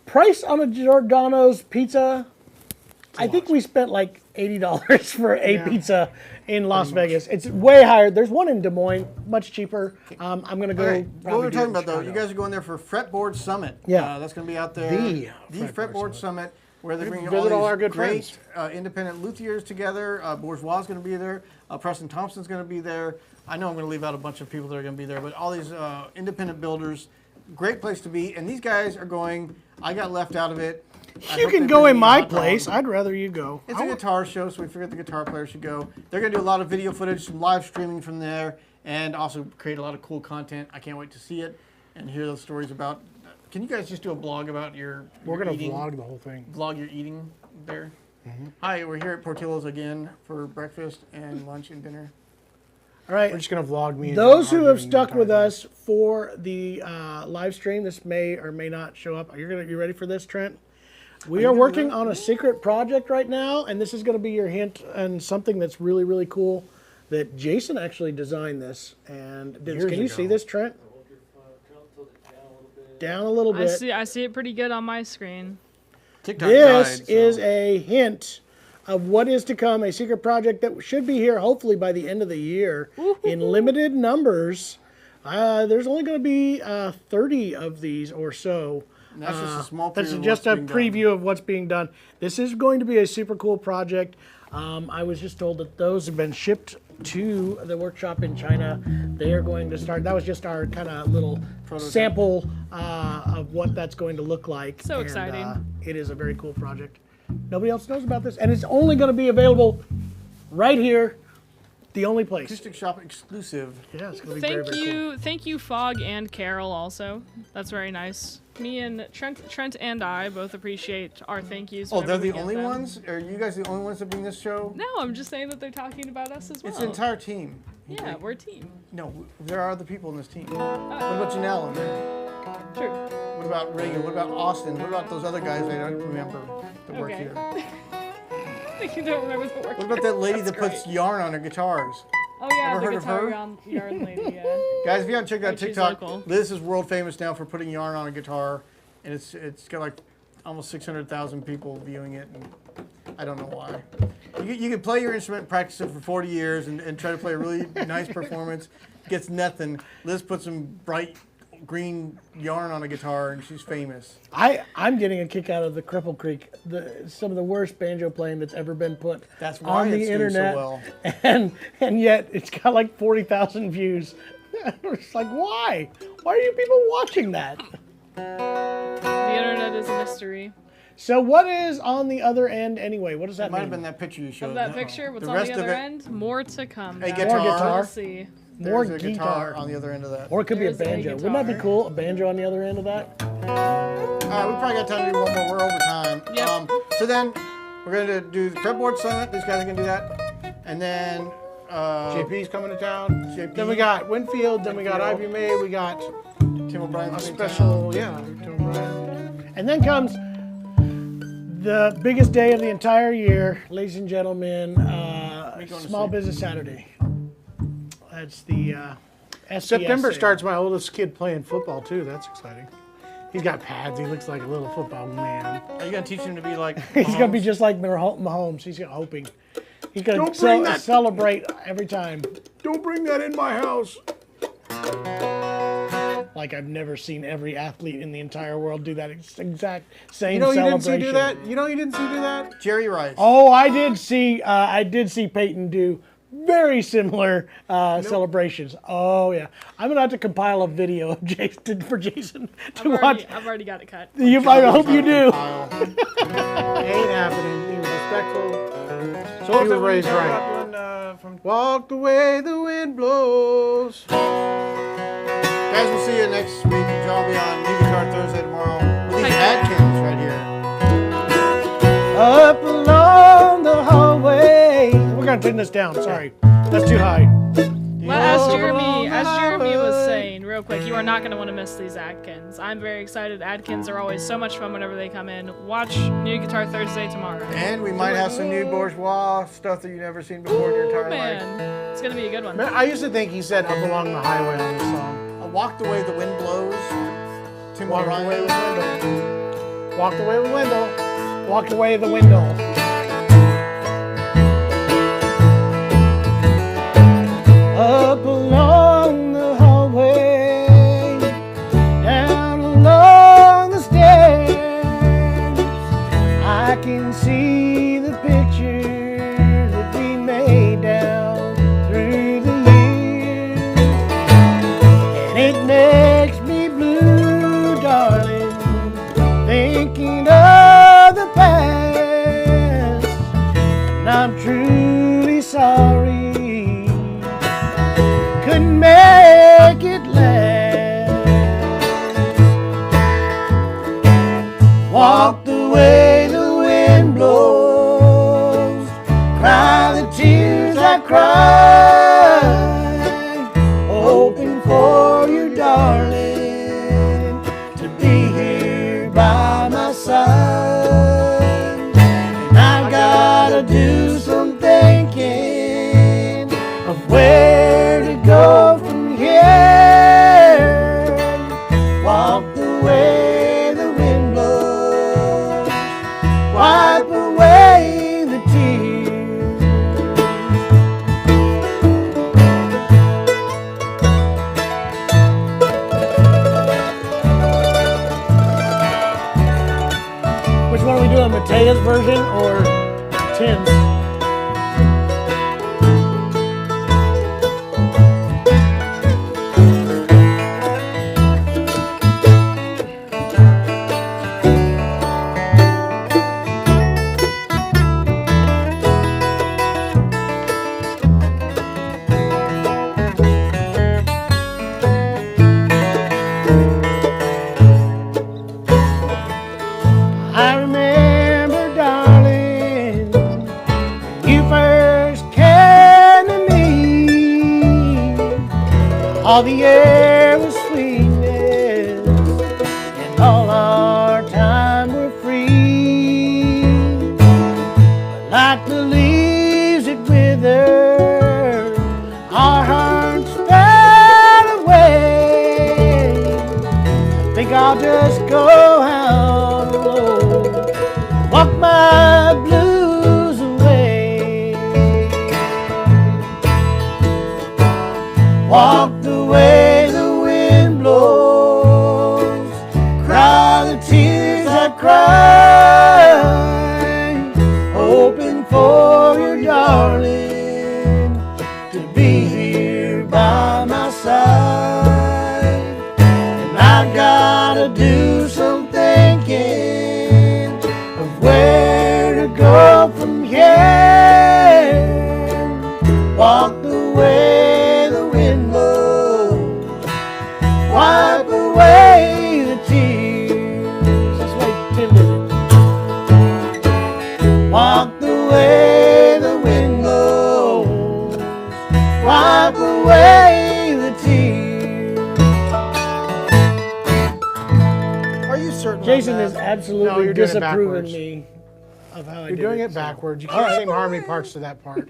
price on a Giordano's pizza, I think we spent like $80 for a pizza in Las Vegas. It's way higher. There's one in Des Moines, much cheaper. I'm gonna go. All right, what probably we're do talking it in about though, you Chicago. guys are going there for Fretboard Summit. Yeah. That's going to be out there. The Fretboard Fretboard Summit, where they're bringing visit all all these our good great independent luthiers together. Bourgeois is going to be there. Preston Thompson's going to be there. I know I'm going to leave out a bunch of people that are going to be there, but all these independent builders, great place to be. And these guys are going. I got left out of it. I You hope can they go bring in me my hot dogs. place. I'd rather you go. It's a guitar show, so we figured the guitar players should go. They're going to do a lot of video footage, some live streaming from there, and also create a lot of cool content. I can't wait to see it and hear those stories about. Can you guys just do a blog about your We're your going to eating? vlog the whole thing. Vlog your eating there. Hi, we're here at Portillo's again for breakfast and lunch and dinner. All right. We're just going to vlog me. and Those John who have arguing stuck the with entire us for the live stream, this may or may not show up. You ready for this, Trent? We are working on a secret project right now, and this is going to be your hint and something that's really, really cool. That Jason actually designed this, and Years can you see ago. this, Trent? Down a little bit. I see it pretty good on my screen. TikTok This died, is so- a hint of what is to come, a secret project that should be here hopefully by the end of the year in limited numbers. There's only going to be 30 of these or so. and that's just a small. That's preview of just a what's being done. preview of what's being done. This is going to be a super cool project. I was just told that those have been shipped to the workshop in China. They are going to start. That was just our kind of little sample of what that's going to look like. So exciting. It is a very cool project. Nobody else knows about this, and it's only going to be available right here, the only place. Acoustic Shop exclusive. Yeah, it's going to be very, very cool. Thank you, Fogg and Carol. Also, that's very nice. Me and Trent and I both appreciate our thank yous. Oh, they're whenever we the get only them. ones? Are you guys the only ones that bring this show? No, I'm just saying that they're talking about us as well. It's the entire team. Yeah, we're a team. No, there are other people in this team. What about Janelle in there? True. What about Reagan? What about Austin? What about those other guys I don't remember that work Okay. here? You don't remember the work. What about that lady That's that puts great. yarn on her guitars? Oh yeah, Ever the heard of guitar her? yarn lady. Yeah. Guys, if you haven't checked out Like she's TikTok, local. Liz is world famous now for putting yarn on a guitar, and it's got like almost 600,000 people viewing it, and I don't know why. You can play your instrument, practice it for 40 years, and try to play a really nice performance. Gets nothing. Liz puts some bright green yarn on a guitar, and she's famous. I'm getting a kick out of the Cripple Creek, some of the worst banjo playing that's ever been put That's why on the it's doing so internet, well. and yet it's got like 40,000 views. It's like, why? Why are you people watching that? The internet is a mystery. So what is on the other end anyway? What does that It might have mean? been that picture you showed. Of that picture, what's The on rest the of other it- end? More to come. A guys. guitar. More guitar. We'll see. More There's a guitar on the other end of that. Or it could be a There's a banjo. Wouldn't that be guitar. cool? A banjo on the other end of that? All right, we probably got time to do one more. We're over time. Yep. So then we're going to do the Fretboard Summit. These guys are going to do that. And then JP's coming to town. JP. Then we got Winfield. Then we got Ivy May. We got Tim O'Brien's a coming to special, town. Tim O'Brien. And then comes the biggest day of the entire year, ladies and gentlemen, going to Small sleep. Business Saturday. That's the SBSA. September starts my oldest kid playing football too. That's exciting. He's got pads. He looks like a little football man. Are you going to teach him to be like He's going to be Mahomes? just like Mahomes. He's hoping. He's going Don't bring to that- celebrate every time. Don't bring that in my house. Like I've never seen every athlete in the entire world do that exact same You know you didn't celebration. see do that. You know you didn't see do that. Jerry Rice. Oh, I did see Peyton do very similar celebrations. Oh yeah, I'm gonna have to compile a video of Jason for Jason to watch. I've already got it cut. I hope you do. Ain't happening. He was respectful. So He was raised right. from. Walk the way the wind blows. Guys, we'll see you next week. I'll be on New Guitar Thursday tomorrow with these Adkins right here. Up along the hallway. We're gonna turn this down. Sorry, that's too high. Well, as Jeremy was saying, real quick, you are not going to want to miss these Adkins. I'm very excited. Adkins are always so much fun whenever they come in. Watch New Guitar Thursday tomorrow. And we might have some new bourgeois stuff that you've never seen before in your entire life. Man, it's going to be a good one. Man, I used to think he said up along the highway on this song. Walk the way the wind blows. Tim Walk the O'Brien. way with window. Walk the way with window. Walked away the window. Up along the hallway, down along the stairs, I can see the picture that we made down through the years, and it makes me blue, darling, thinking of the past, and I'm truly sorry couldn't make it last. Walk the way the wind blows, cry the tears I cry, hoping for you, darling, to be here by my side. And I gotta do some thinking of where to go from here. Walk the way the wind blows, wipe away the tears. Which one are we doing, Matea's version or Tim's? I remember, darling, when you first came to me. All the air was sweetness, and all our time were free. But like the leaves that wither, our hearts fell away. I think I'll just go out alone, walk my blues away. Walk the way the wind blows, cry the tears I cry, hoping for your darling to be here by my side. And I gotta do some thinking of where to go from here. Walk the way the wind blows, wipe away the tears. That's why Tim did it. Walk the way the wind blows, wipe away the tears. Are you certain? Jason on is that? No, absolutely you're doing it disapproving backwards. me of how I You're did doing it so. backwards. You can't sing harmony parts to that part.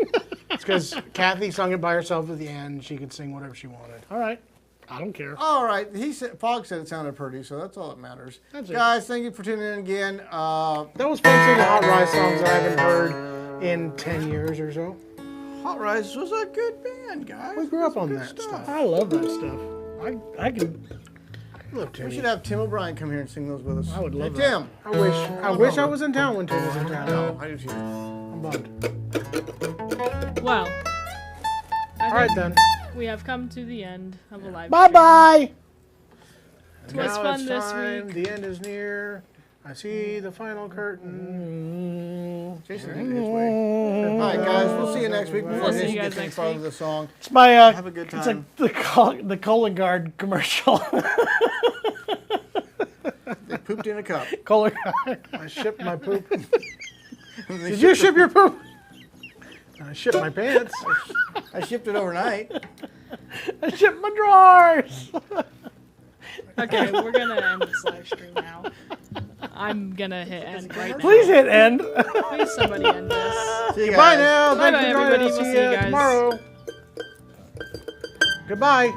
It's because Kathy sung it by herself at the end. She could sing whatever she wanted. All right. I don't care. All right. Fogg said it sounded pretty, so that's all that matters. That's it. Guys, thank you for tuning in again. That was fun seeing the Hot Rise songs that I haven't heard in 10 years or so. Hot Rise was a good band, guys. We grew up on Good that stuff. I love that stuff. I can. I love We Timmy. should have Tim O'Brien come here and sing those with us. I would love hey, that. Tim. I wish I was in town when Tim was in town. No, I do too. I'm bummed. Well, I All right think then. we have come to the end of the live Bye stream. bye. It was Now fun it's this time. week. The end is near. I see the final curtain. Jason, take it this way. All right, guys. We'll see you next week. Before We'll see Jason you guys gets any next farther week. with the song. It's my Have a good It's time. like the Colon Guard commercial. They pooped in a cup. Colon Guard. I shipped my poop. They Did you shipped ship your poop? I shipped my pants. I shipped it overnight. I shipped my drawers. Okay, we're gonna end this live stream now. I'm gonna hit end right now. Please hit end. Please somebody end this. See you Goodbye guys. now. Thanks Bye-bye, for joining everybody. us. We'll See see you you guys. tomorrow. Goodbye.